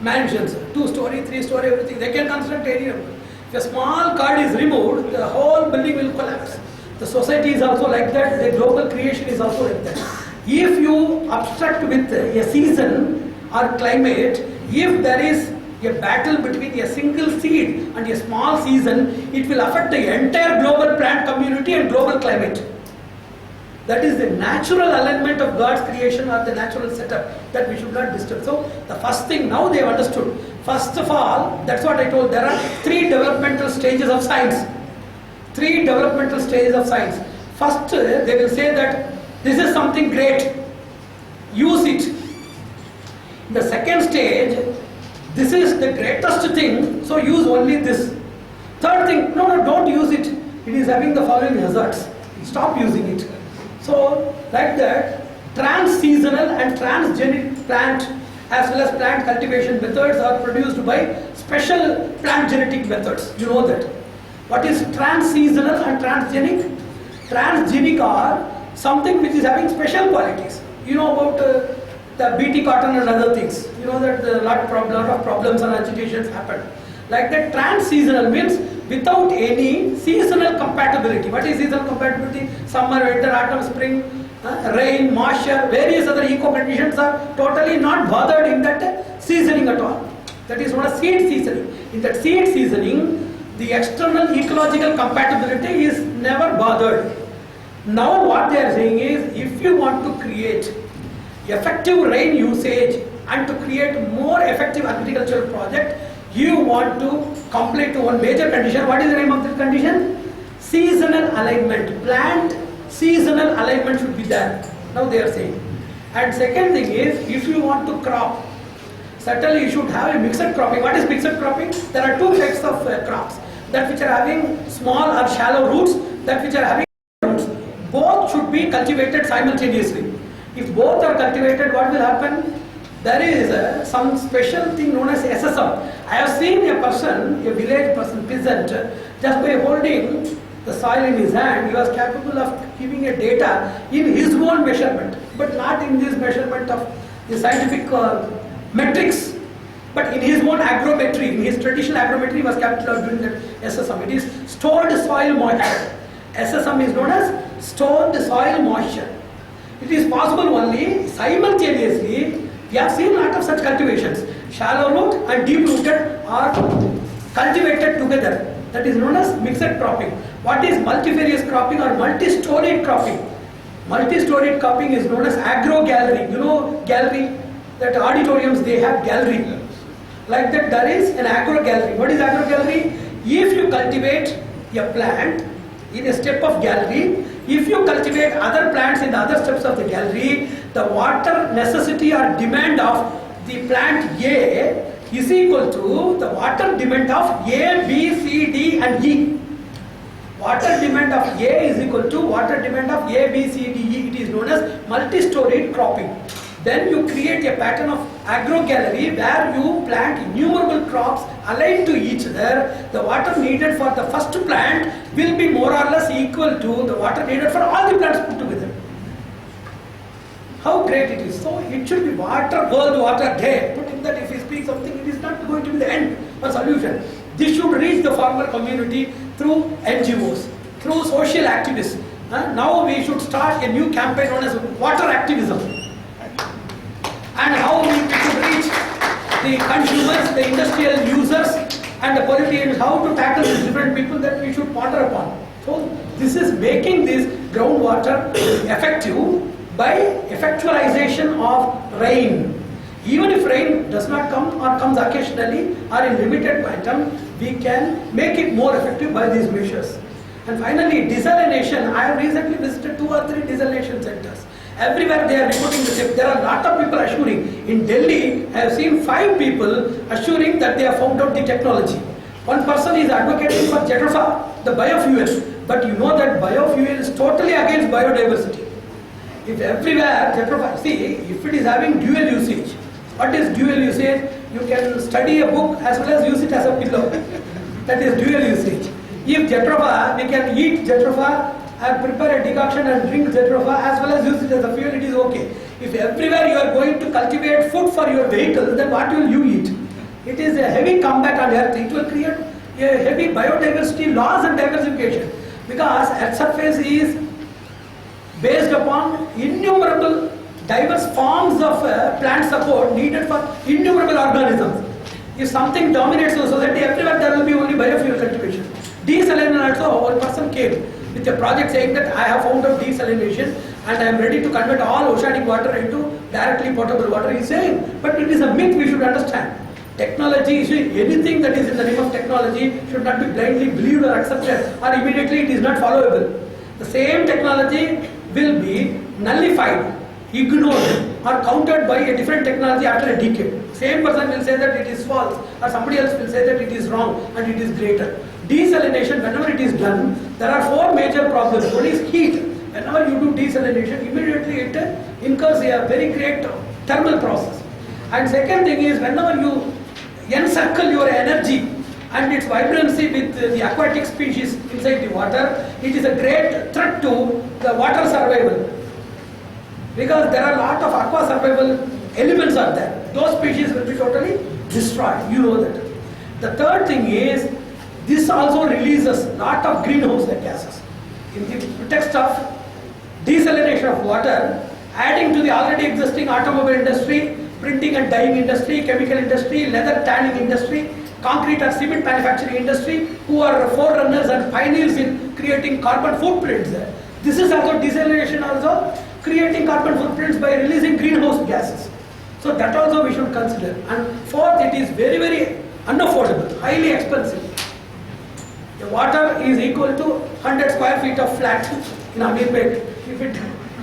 mansions, 2-story, 3-story, everything. They can construct any number. If a small cart is removed, the whole building will collapse. The society is also like that. The global creation is also like that. If you obstruct with a season or climate, if there is a battle between a single seed and a small season, it will affect the entire global plant community and global climate. That is the natural alignment of God's creation or the natural setup that we should not disturb. So the first thing, now they have understood. First of all, that's what I told, there are 3 developmental stages of science. 3 developmental stages of science. First, they will say that this is something great, use it. In the second stage, this is the greatest thing, so use only this. Third thing, no, don't use it. It is having the following hazards. Stop using it. So, like that, trans-seasonal and transgenic plant as well as plant cultivation methods are produced by special plant genetic methods. You know that. What is trans-seasonal and transgenic? Transgenic are something which is having special qualities. You know about the BT cotton and other things. You know that a lot of problems and agitations happen. Like that, trans-seasonal means without any seasonal compatibility. What is seasonal compatibility? Summer, winter, autumn, spring, rain, moisture, various other eco conditions are totally not bothered in that seasoning at all. That is known as seed seasoning. In that seed seasoning, the external ecological compatibility is never bothered. Now what they are saying is, if you want to create effective rain usage and to create more effective agricultural project, you want to complete one major condition. What is the name of this condition? Seasonal alignment. Plant seasonal alignment should be there. Now they are saying. And second thing is, if you want to crop, certainly you should have a mixed cropping. What is mixed cropping? There are two types of crops. That which are having small or shallow roots, that which are having roots. Both should be cultivated simultaneously. If both are cultivated, what will happen? There is some special thing known as SSM. I have seen a person, a village person, peasant, just by holding the soil in his hand, he was capable of giving a data in his own measurement, but not in this measurement of the scientific metrics, but in his own agrometry, in his traditional agrometry, he was capable of doing that SSM. It is stored soil moisture. SSM is known as stored soil moisture. It is possible only simultaneously. We have seen a lot of such cultivations. Shallow root and deep rooted are cultivated together. That is known as mixed cropping. What is multifarious cropping or multi-storied cropping? Multi-storied cropping is known as agro-gallery. You know gallery, that auditoriums, they have gallery. Like that, there is an agro-gallery. What is agro-gallery? If you cultivate a plant in a step of gallery, if you cultivate other plants in the other steps of the gallery, the water necessity or demand of the plant A is equal to the water demand of A, B, C, D and E. Water demand of A is equal to water demand of A, B, C, D, E. It is known as multi-storied cropping. Then you create a pattern of agro-gallery where you plant innumerable crops aligned to each other. The water needed for the first plant will be more or less equal to the water needed for all the plants put together. How great it is. So it should be water, World Water Day. But in that, if we speak something, it is not going to be the end or solution. This should reach the farmer community through NGOs, through social activists. Now we should start a new campaign known as water activism. And how we should reach the consumers, the industrial users and the politicians, how to tackle these different people that we should ponder upon. So this is making this groundwater effective by effectualization of rain. Even if rain does not come or comes occasionally or in limited quantum, we can make it more effective by these measures. And finally, desalination. I have recently visited 2 or 3 desalination centers. Everywhere they are reporting the same. There are a lot of people assuring. In Delhi, I have seen 5 people assuring that they have found out the technology. One person is advocating for Jatropha, the biofuel. But you know that biofuel is totally against biodiversity. If everywhere Jatropha, see, if it is having dual usage. What is dual usage? You can study a book as well as use it as a pillow. That is dual usage. If Jatropha, we can eat Jatropha and prepare a decoction and drink Jatropha as well as use it as a fuel, it is okay. If everywhere you are going to cultivate food for your vehicle, then what will you eat? It is a heavy combat on earth. It will create a heavy biodiversity loss and diversification, because earth surface is based upon innumerable diverse forms of plant support needed for innumerable organisms. If something dominates the society, everywhere there will be only biofuel cultivation. Desalination also, one person came with a project saying that I have found out desalination and I am ready to convert all oceanic water into directly potable water. He is saying, but it is a myth we should understand. Technology, anything that is in the name of technology should not be blindly believed or accepted, or immediately it is not followable. The same technology will be nullified, ignored or countered by a different technology after a decade. Same person will say that it is false, or somebody else will say that it is wrong and it is greater. Desalination, whenever it is done, there are 4 major problems. One is heat. Whenever you do desalination, immediately it incurs a very great thermal process. And second thing is, whenever you encircle your energy and its vibrancy with the aquatic species inside the water, it is a great threat to the water survival. Because there are a lot of aqua survival elements are there. Those species will be totally destroyed. You know that. The third thing is, this also releases a lot of greenhouse gases. In the context of desalination of water, adding to the already existing automobile industry, printing and dyeing industry, chemical industry, leather tanning industry, concrete and cement manufacturing industry, who are forerunners and pioneers in creating carbon footprints. This is also desalination, also creating carbon footprints by releasing greenhouse gases. So that also we should consider. And fourth, it is very, very unaffordable, highly expensive. The water is equal to 100 square feet of flat in Ameerpet.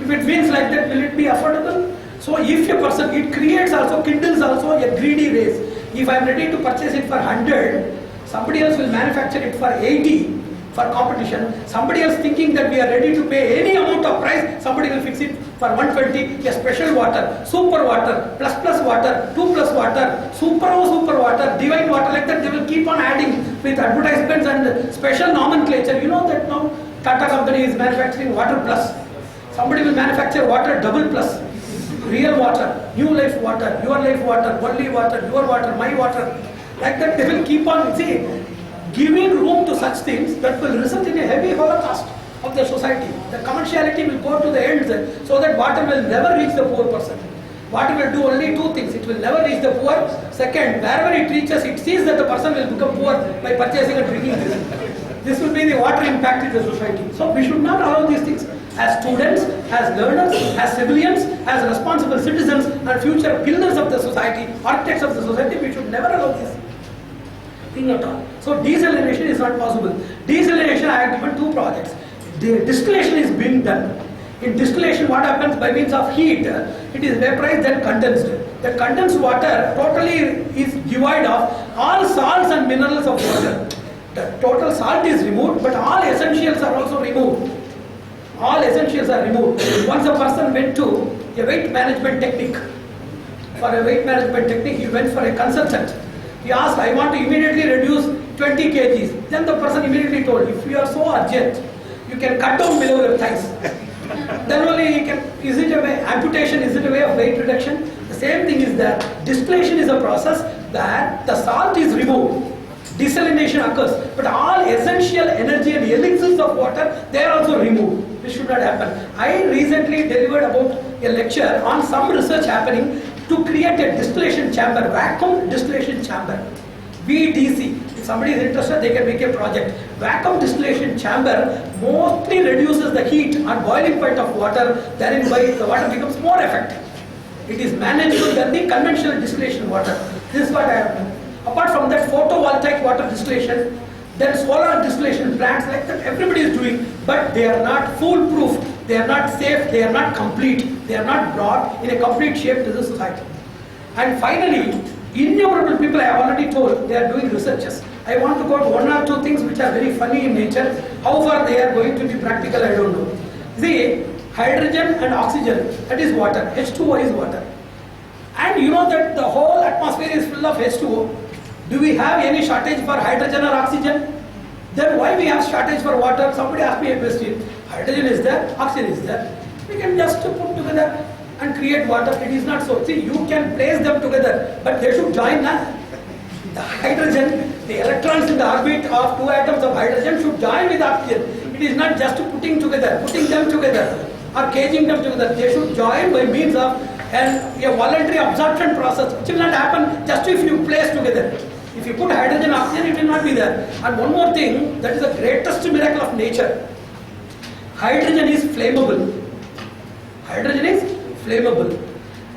If it means like that, will it be affordable? So if a person, it creates also, kindles also a greedy race. If I am ready to purchase it for 100, somebody else will manufacture it for 80 for competition. Somebody else thinking that we are ready to pay any amount of price, somebody will fix it for 120, a special water, super water, plus water, 2 plus water, super water, divine water, like that they will keep on adding with advertisements and special nomenclature. You know that now Tata company is manufacturing water plus. Somebody will manufacture water double plus. Real water, new life water, your life water, only water, your water, my water. Like that they will keep on, see, giving room to such things that will result in a heavy holocaust of the society. The commerciality will go to the ends so that water will never reach the poor person. Water will do only two things. It will never reach the poor. Second, wherever it reaches, it sees that the person will become poor by purchasing and drinking this. This will be the water impact in the society. So we should not allow these things. As students, as learners, as civilians, as responsible citizens and future builders of the society, architects of the society, we should never allow this thing at all. So desalination is not possible. Desalination, I have given 2 projects. The distillation is being done. In distillation, what happens by means of heat, it is vaporized and condensed. The condensed water totally is devoid of all salts and minerals of water. The total salt is removed, but all essentials are also removed. All essentials are removed. Once a person went to a weight management technique. For a weight management technique, he went for a consultant. He asked, I want to immediately reduce 20 kgs. Then the person immediately told, if you are so urgent, you can cut down below your thighs. Then only you can, is it a way, amputation, is it a way of weight reduction? The same thing is that distillation is a process that the salt is removed. Desalination occurs, but all essential energy and elixirs of water, they are also removed. This should not happen. I recently delivered about a lecture on some research happening to create a distillation chamber, vacuum distillation chamber, VDC. If somebody is interested, they can make a project. Vacuum distillation chamber mostly reduces the heat and boiling point of water, therein by the water becomes more effective. It is manageable than the conventional distillation water. This is what I have done. Apart from that, photovoltaic water distillation, then solar distillation plants, like that everybody is doing, but they are not foolproof, they are not safe, they are not complete, they are not brought in a complete shape to the society. And finally, innumerable people, I have already told, they are doing researches. I want to go to 1 or 2 things which are very funny in nature. How far they are going to be practical, I don't know. See, hydrogen and oxygen, that is water, H2O is water. And you know that the whole atmosphere is full of H2O. Do we have any shortage for hydrogen or oxygen? Then why we have shortage for water? Somebody asked me a question. Hydrogen is there, oxygen is there. We can just put together and create water. It is not so. See, you can place them together, but they should join. The hydrogen, the electrons in the orbit of 2 atoms of hydrogen should join with oxygen. It is not just putting them together or caging them together. They should join by means of a voluntary absorption process, which will not happen just if you place together. If you put hydrogen, oxygen, it will not be there. And one more thing, that is the greatest miracle of nature. Hydrogen is flammable. Hydrogen is flammable.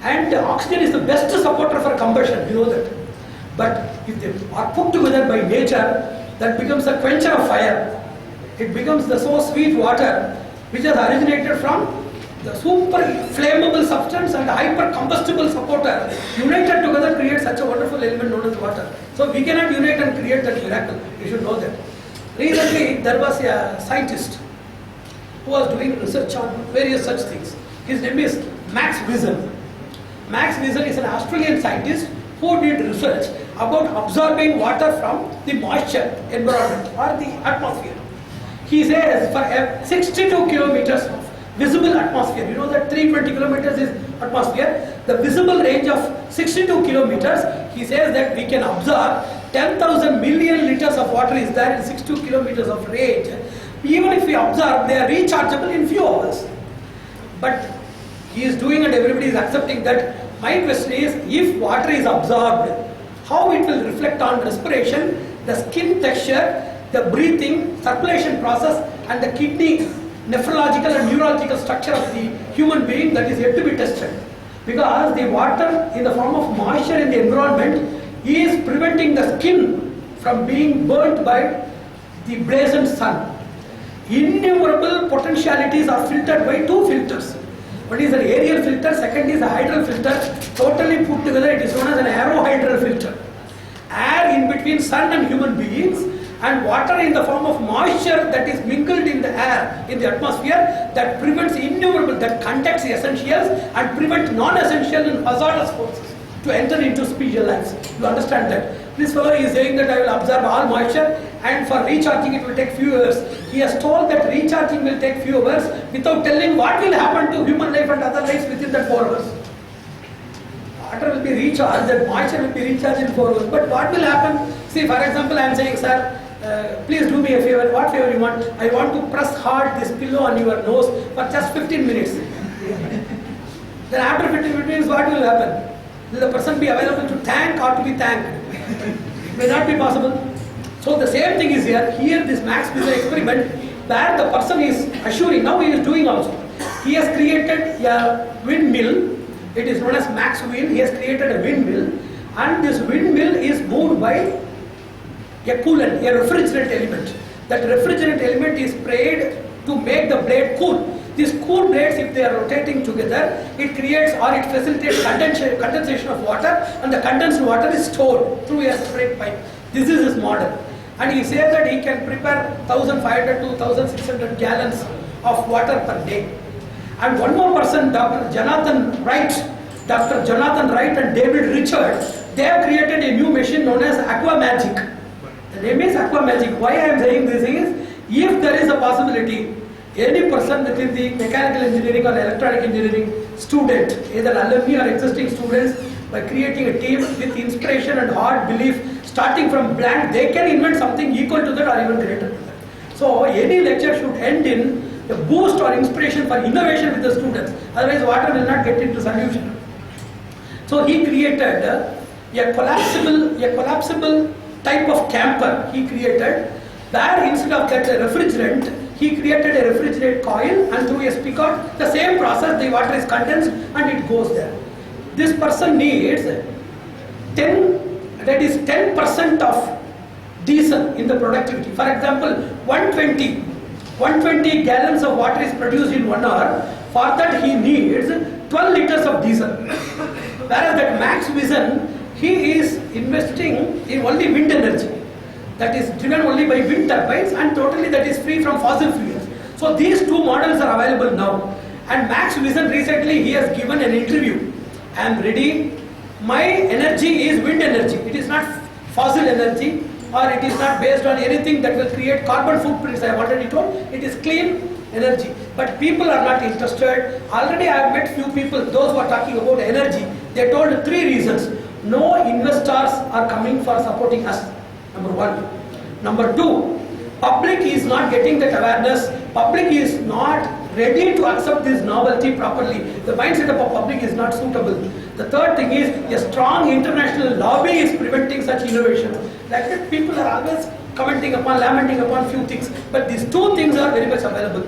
And oxygen is the best supporter for combustion, you know that. But if they are put together by nature, that becomes a quencher of fire. It becomes the so sweet water which has originated from the super flammable substance and hyper combustible supporter united together create such a wonderful element known as water. So we cannot unite and create that miracle. You should know that. Recently there was a scientist who was doing research on various such things. His name is Max Wiesel. Max Wiesel is an Australian scientist who did research about absorbing water from the moisture environment or the atmosphere. He says for 62 kilometers of visible atmosphere, you know that 320 kilometers is atmosphere, the visible range of 62 kilometers, he says that we can absorb 10,000 million liters of water is there in 62 kilometers of range. Even if we absorb, they are rechargeable in few hours. But he is doing and everybody is accepting that My question is, if water is absorbed, how it will reflect on respiration, the skin texture, the breathing, circulation process, and the kidney, nephrological and neurological structure of the human being, that is yet to be tested. Because the water in the form of moisture in the environment is preventing the skin from being burnt by the blazing sun. Innumerable potentialities are filtered by two filters. One is an aerial filter, second is a hydral filter. Totally put together, it is known as an aerohydral filter. Air in between sun and human beings, and water in the form of moisture that is mingled in the air, in the atmosphere, that prevents innumerable, that conducts essentials and prevents non-essential and hazardous forces to enter into species lives. You understand that? This fellow is saying that I will absorb all moisture, and for recharging it will take few hours. He has told that recharging will take few hours without telling what will happen to human life and other lives within that 4 hours. Water will be recharged, that moisture will be recharged in 4 hours. But what will happen? See, for example, I am saying, sir, please do me a favor. What favor you want? I want to press hard this pillow on your nose for just 15 minutes. Then after 15 minutes, what will happen? Will the person be available to thank or to be thanked? It may not be possible. So the same thing is here. Here this Max Wieser experiment, where the person is assuring, now he is doing also. He has created a windmill. It is known as Max Wind. He has created a windmill, and this windmill is moved by a coolant, a refrigerant element. That refrigerant element is sprayed to make the blade cool. These cool blades, if they are rotating together, it creates or it facilitates condensation of water, and the condensed water is stored through a separate pipe. This is his model. And he says that he can prepare 1,500 to 1,600 gallons of water per day. And one more person, Dr. Jonathan Wright and David Richard, they have created a new machine known as Aquamagic. The name is Aquamagic. Why I am saying this is, if there is a possibility, any person within the mechanical engineering or electronic engineering student, either alumni or existing students, by creating a team with inspiration and hard belief, starting from blank, they can invent something equal to that or even greater to that. So any lecture should end in a boost or inspiration for innovation with the students. Otherwise, water will not get into solution. So he created a collapsible type of camper. He created, where instead of that refrigerant, he created a refrigerate coil, and through a spigot, the same process, the water is condensed and it goes there. This person needs 10% of diesel in the productivity. For example, 120 gallons of water is produced in 1 hour. For that he needs 12 liters of diesel. Whereas that Max Wieser, he is investing in only wind energy. That is driven only by wind turbines, and totally that is free from fossil fuels. So these two models are available now. And Max Wieser recently, he has given an interview. I am ready. My energy is wind energy. It is not fossil energy, or it is not based on anything that will create carbon footprints. I have already told. It is clean energy. But people are not interested. Already I have met few people, those who are talking about energy. They told 3 reasons. No investors are coming for supporting us. Number 1. Number 2, public is not getting that awareness. Public is not ready to accept this novelty properly. The mindset of a public is not suitable. The third thing is, a strong international lobby is preventing such innovations. Like that, people are always commenting upon, lamenting upon few things. But these 2 things are very much available.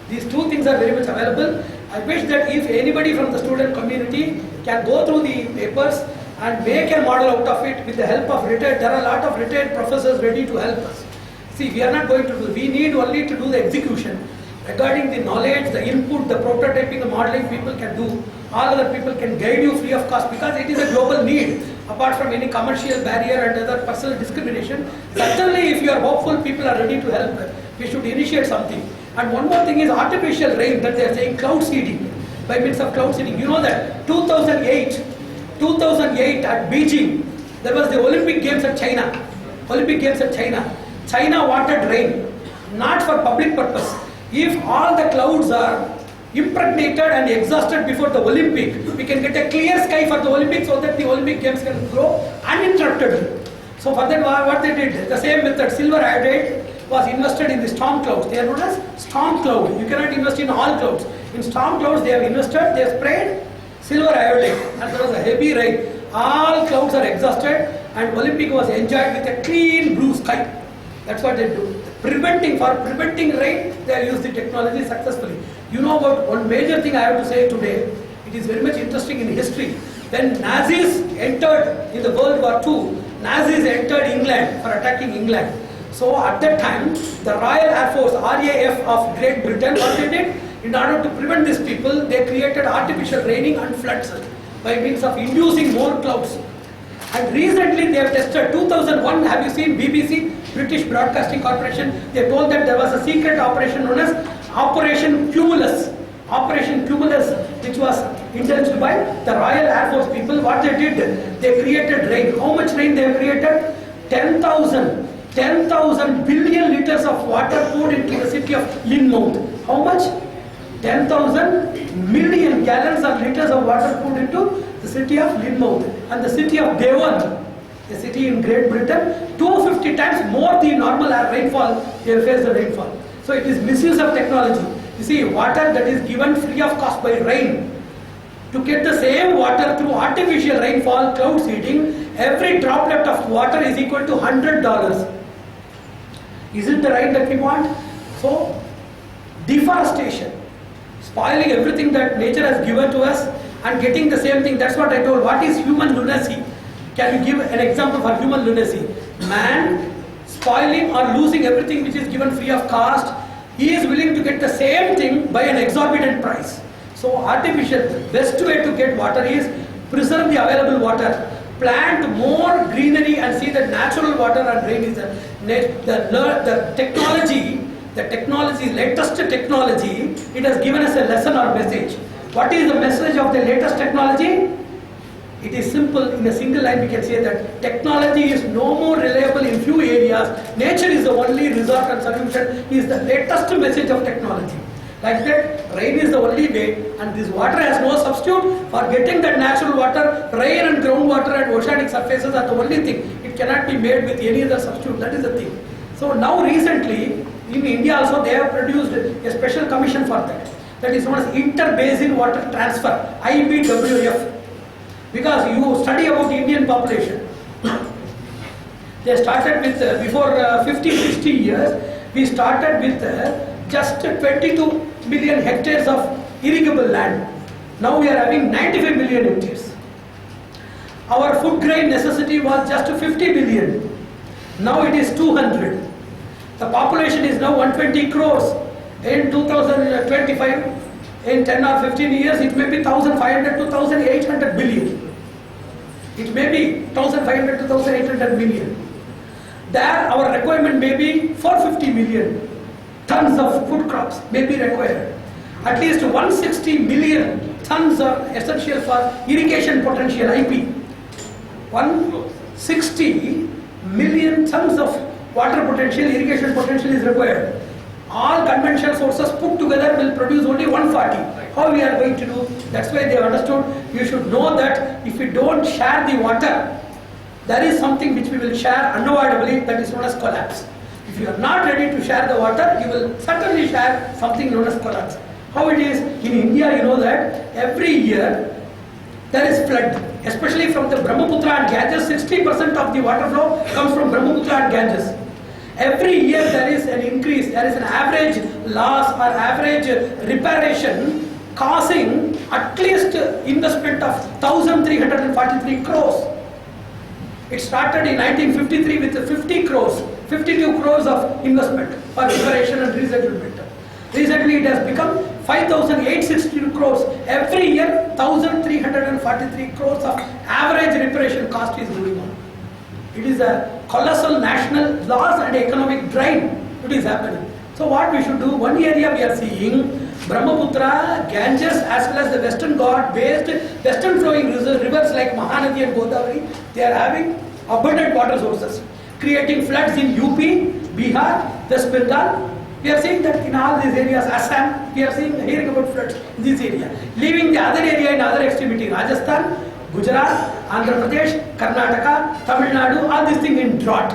These 2 things are very much available. I wish that if anybody from the student community can go through the papers and make a model out of it with the help of retired, there are a lot of retired professors ready to help us. See, we are not going to do, we need only to do the execution. Regarding the knowledge, the input, the prototyping, the modeling, people can do. All other people can guide you free of cost, because it is a global need. Apart from any commercial barrier and other personal discrimination, certainly if you are hopeful, people are ready to help. We should initiate something. And one more thing is artificial rain, that they are saying cloud seeding, by means of cloud seeding. You know that 2008 at Beijing, there was the Olympic Games at China. China wanted rain, not for public purpose. If all the clouds are impregnated and exhausted before the Olympic, we can get a clear sky for the Olympics, so that the Olympic Games can grow uninterruptedly. So for that, what they did, the same method, silver iodide was invested in the storm clouds. They are known as storm cloud. You cannot invest in all clouds. In storm clouds, they have invested, they have sprayed, silver iodine, and there was a heavy rain. All clouds are exhausted, and Olympic was enjoyed with a clean blue sky. That's what they do. For preventing rain, they use the technology successfully. You know about one major thing I have to say today. It is very much interesting in history. When Nazis entered in the World War II, Nazis entered England for attacking England. So at that time, the Royal Air Force, RAF of Great Britain, what they did? In order to prevent these people, they created artificial raining and floods by means of inducing more clouds. And recently they have tested 2001, have you seen BBC, British Broadcasting Corporation? They told that there was a secret operation known as Operation Cumulus. Operation Cumulus, which was indulged by the Royal Air Force people. What they did, they created rain. How much rain they have created? 10,000 billion liters of water poured into the city of Lynmouth. How much? 10,000 million gallons or liters of water poured into the city of Lynmouth. And the city of Devon, a city in Great Britain, 250 times more the normal rainfall, they face the rainfall. So it is misuse of technology. You see, water that is given free of cost by rain, to get the same water through artificial rainfall, cloud seeding, every droplet of water is equal to $100. Isn't the right that we want? So, deforestation, spoiling everything that nature has given to us and getting the same thing. That's what I told. What is human lunacy? Can you give an example for human lunacy? Man spoiling or losing everything which is given free of cost, he is willing to get the same thing by an exorbitant price. So artificial, the best way to get water is preserve the available water, plant more greenery and see that natural water and rain is the technology, latest technology, it has given us a lesson or message. What is the message of the latest technology? It is simple. In a single line we can say that technology is no more reliable in few areas. Nature is the only resort and solution, is the latest message of technology. Like that, rain is the only way, and this water has no substitute for getting that natural water. Rain and groundwater and oceanic surfaces are the only thing. It cannot be made with any other substitute. That is the thing. So now recently, in India also, they have produced a special commission for that. That is known as Inter-Basin Water Transfer, IBWF. Because you study about the Indian population. They started with, before 50-60 years, we started with just 22 million hectares of irrigable land. Now we are having 95 million hectares. Our food grain necessity was just 50 billion. Now it is 200. The population is now 120 crores. In 2025, in 10 or 15 years, it may be 1,500 to 1,800 billion. It may be 1,500 to 1,800 million. There our requirement may be 450 million tons of food crops may be required. At least 160 million tons are essential for irrigation potential, IP. 160 million tons of water potential, irrigation potential is required. All conventional sources put together will produce only 140. How we are going to do? That's why they understood you should know that if we don't share the water, there is something which we will share unavoidably, that is known as collapse. If you are not ready to share the water, you will certainly share something known as collapse. How it is? In India, you know that every year there is flood, especially from the Brahmaputra and Ganges. 60% of the water flow comes from Brahmaputra and Ganges. Every year there is an increase, there is an average loss or average reparation causing at least investment of 1,343 crores. It started in 1953 with 50 crores, 52 crores of investment for reparation and resettlement. Recently it has become 5,862 crores. Every year 1,343 crores of average reparation cost is going on. It is a colossal national loss and economic drain. It is happening. So what we should do, one area we are seeing, Brahmaputra, Ganges as well as the Western Ghat based western flowing rivers like Mahanadi and Godavari, they are having abundant water sources, creating floods in UP, Bihar, West Bengal. We are seeing that in all these areas, Assam, we are hearing about floods in this area. Leaving the other area in other extremity, Rajasthan, Gujarat, Andhra Pradesh, Karnataka, Tamil Nadu, all these things in drought.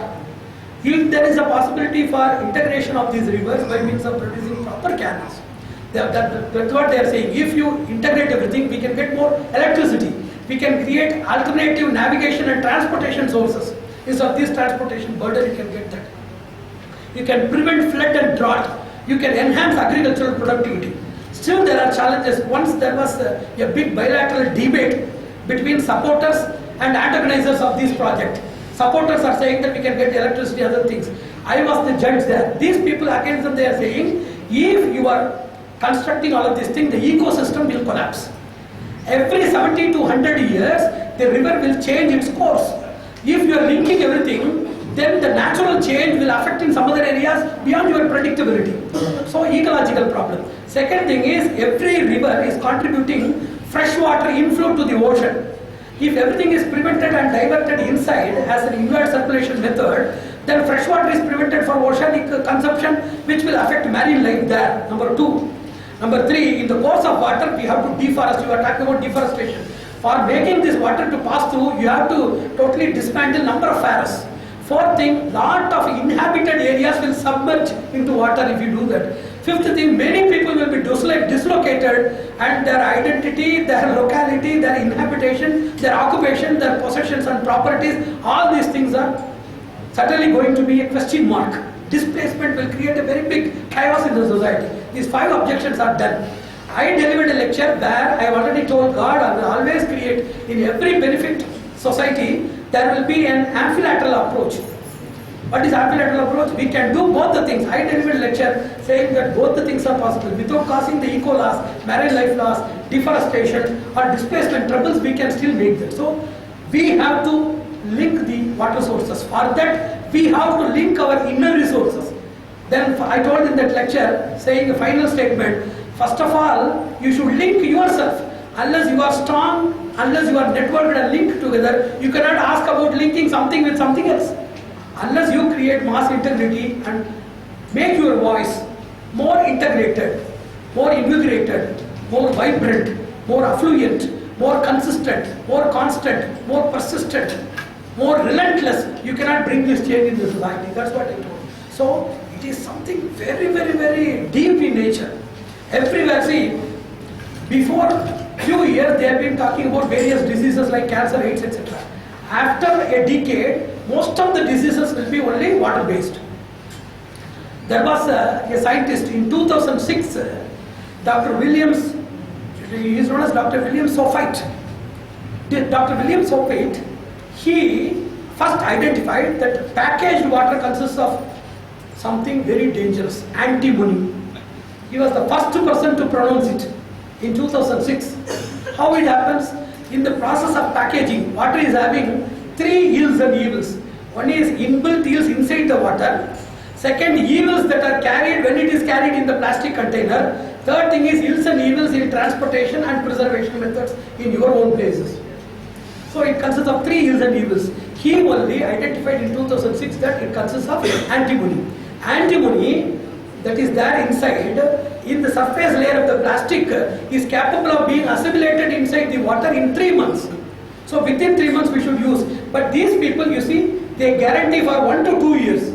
If there is a possibility for integration of these rivers by means of producing proper canals, That's what they are saying. If you integrate everything, we can get more electricity. We can create alternative navigation and transportation sources. Instead of this transportation burden, you can get that. You can prevent flood and drought. You can enhance agricultural productivity. Still, there are challenges. Once there was a big bilateral debate between supporters and antagonizers of this project. Supporters are saying that we can get electricity, other things. I was the judge there. These people against them, they are saying, if you are constructing all of these things, the ecosystem will collapse. Every 70 to 100 years, the river will change its course. If you are linking everything, then the natural change will affect in some other areas beyond your predictability. So, ecological problem. Second thing is, every river is contributing fresh water inflow to the ocean. If everything is prevented and diverted inside as an inward circulation method, then fresh water is prevented for oceanic consumption, which will affect marine life there. Number 2. Number 3, in the course of water, we have to deforest. You are talking about deforestation. For making this water to pass through, you have to totally dismantle number of forests. Fourth thing, lot of inhabited areas will submerge into water if you do that. Fifth thing, many people will be dislocated and their identity, their locality, their inhabitation, their occupation, their possessions and properties, all these things are certainly going to be a question mark. Displacement will create a very big chaos in the society. These 5 objections are done. I delivered a lecture where I have already told God I will always create in every benefit society there will be an amphilatelral approach. What is amphilatelral approach? We can do both the things. I delivered a lecture saying that both the things are possible. Without causing the eco loss, marine life loss, deforestation or displacement troubles, we can still make that. So we have to link the water sources. For that, we have to link our inner resources. Then I told in that lecture, saying a final statement, first of all, you should link yourself. Unless you are strong, unless you are networked and linked together, you cannot ask about linking something with something else. Unless you create mass integrity and make your voice more integrated, more invigorated, more vibrant, more affluent, more consistent, more constant, more persistent, more relentless, you cannot bring this change in the society. That's what I told. So it is something very, very, very deep in nature. Everywhere, see, before few years they have been talking about various diseases like cancer, AIDS, etc. After a decade, most of the diseases will be only water based. There was a scientist in 2006, Dr. Williams, he is known as Dr. William Sopite. Dr. William Sopite, he first identified that packaged water consists of something very dangerous, antimony. He was the first person to pronounce it in 2006. How it happens? In the process of packaging, water is having 3 ills and evils. One is inbuilt ills inside the water. Second, evils that are carried when it is carried in the plastic container. Third thing is ills and evils in transportation and preservation methods in your own places. So it consists of 3 ills and evils. He only identified in 2006 that it consists of antimony. Antimony that is there inside in the surface layer of the plastic is capable of being assimilated inside the water in 3 months. So within 3 months we should use. But these people, you see, they guarantee for 1 to 2 years.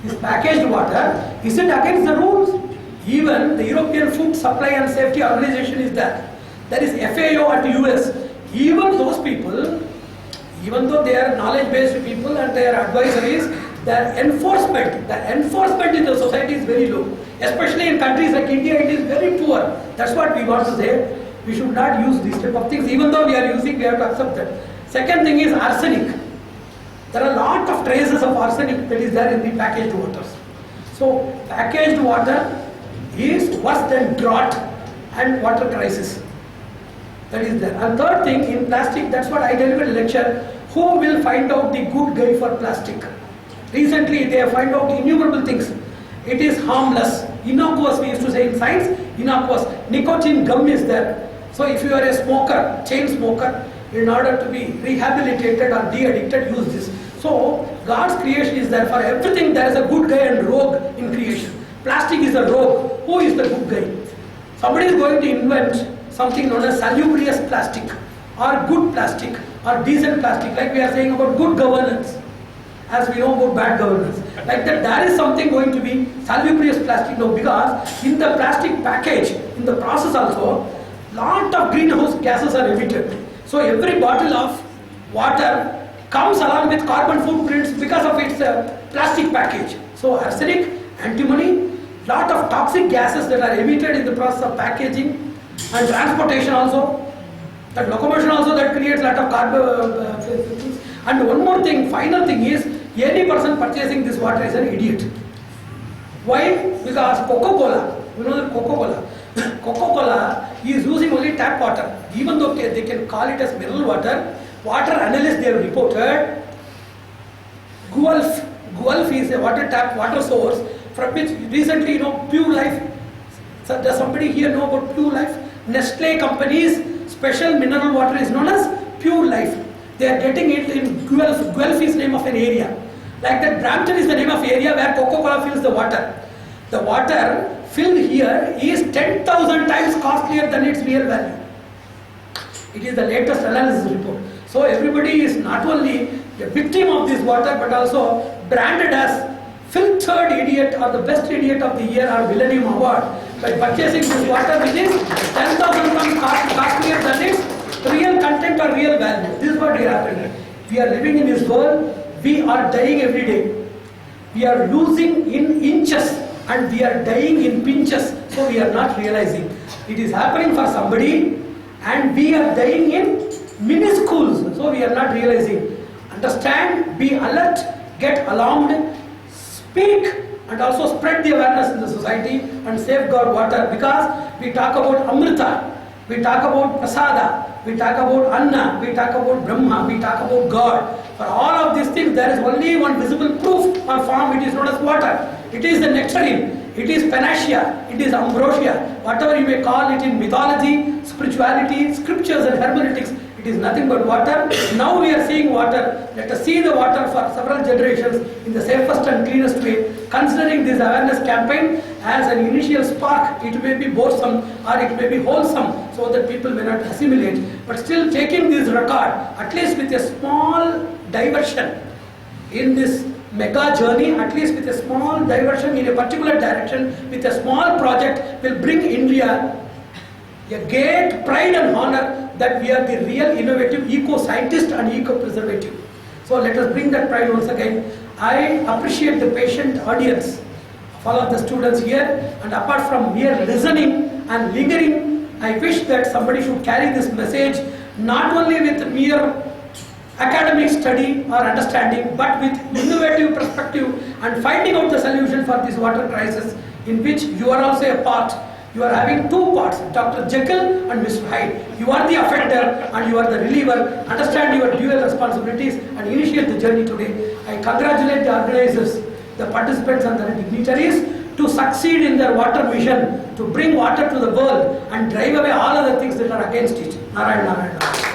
This packaged water, is it against the rules? Even the European Food Supply and Safety Organization is there. There is FAO at US. Even those people, even though they are knowledge-based people and they are advisories, their enforcement in the society is very low. Especially in countries like India, it is very poor. That's what we want to say. We should not use these type of things. Even though we are using, we have to accept that. Second thing is arsenic. There are a lot of traces of arsenic that is there in the packaged waters. So packaged water is worse than drought and water crisis. That is there. And third thing, in plastic, that's what I delivered a lecture. Who will find out the good guy for plastic? Recently, they have found out innumerable things. It is harmless, innocuous, we used to say in science, innocuous. Nicotine gum is there. So if you are a smoker, chain smoker, in order to be rehabilitated or de-addicted, use this. So God's creation is there. For everything there is a good guy and rogue in creation. Plastic is a rogue. Who is the good guy? Somebody is going to invent something known as salubrious plastic or good plastic or decent plastic, like we are saying about good governance. as we know about bad governance. Like that, there is something going to be salubrious plastic now, because in the plastic package, in the process also, lot of greenhouse gases are emitted. So every bottle of water comes along with carbon footprints because of its plastic package. So arsenic, antimony, lot of toxic gases that are emitted in the process of packaging and transportation also. That locomotion also, that creates lot of carbon. And one more thing, final thing is, any person purchasing this water is an idiot. Why? Because Coca-Cola, you know that Coca-Cola, Coca-Cola is using only tap water. Even though they can call it as mineral water, water analysts they have reported, Guelph is a water source from which recently, Pure Life. So does somebody here know about Pure Life? Nestle company's special mineral water is known as Pure Life. They are getting it in Guelph. Guelph is the name of an area. Like that, Brampton is the name of area where Coca-Cola fills the water. The water filled here is 10,000 times costlier than its real value. It is the latest analysis report. So everybody is not only a victim of this water, but also branded as filtered idiot or the best idiot of the year or Millennium Award by purchasing this water, which is 10,000 times costlier than its real content or real value. This is what we are happening. We are living in this world. We are dying every day. We are losing in inches and we are dying in pinches. So we are not realizing. It is happening for somebody and we are dying in minuscules. So we are not realizing. Understand, be alert, get alarmed, speak and also spread the awareness in the society and safeguard water, because we talk about Amrita, we talk about Prasada, we talk about Anna, we talk about Brahma, we talk about God. For all of these things there is only one visible proof or form, it is known as water. It is the nectarine, it is panacea, it is ambrosia, whatever you may call it in mythology, spirituality, scriptures and hermeneutics. It is nothing but water. Now we are seeing water. Let us see the water for several generations in the safest and cleanest way. Considering this awareness campaign as an initial spark, it may be boresome or it may be wholesome so that people may not assimilate. But still taking this record, at least with a small diversion in this mega journey, at least with a small diversion in a particular direction, with a small project, will bring India a great pride and honor that we are the real innovative eco-scientist and eco-preservative. So let us bring that pride once again. I appreciate the patient audience of all of the students here, and apart from mere listening and lingering, I wish that somebody should carry this message not only with mere academic study or understanding, but with innovative perspective and finding out the solution for this water crisis, in which you are also a part. You are having two parts, Dr. Jekyll and Mr. Hyde. You are the offender and you are the reliever. Understand your dual responsibilities and initiate the journey today. I congratulate the organizers, the participants and the dignitaries to succeed in their water mission, to bring water to the world and drive away all other things that are against it. Narayana, Narayana.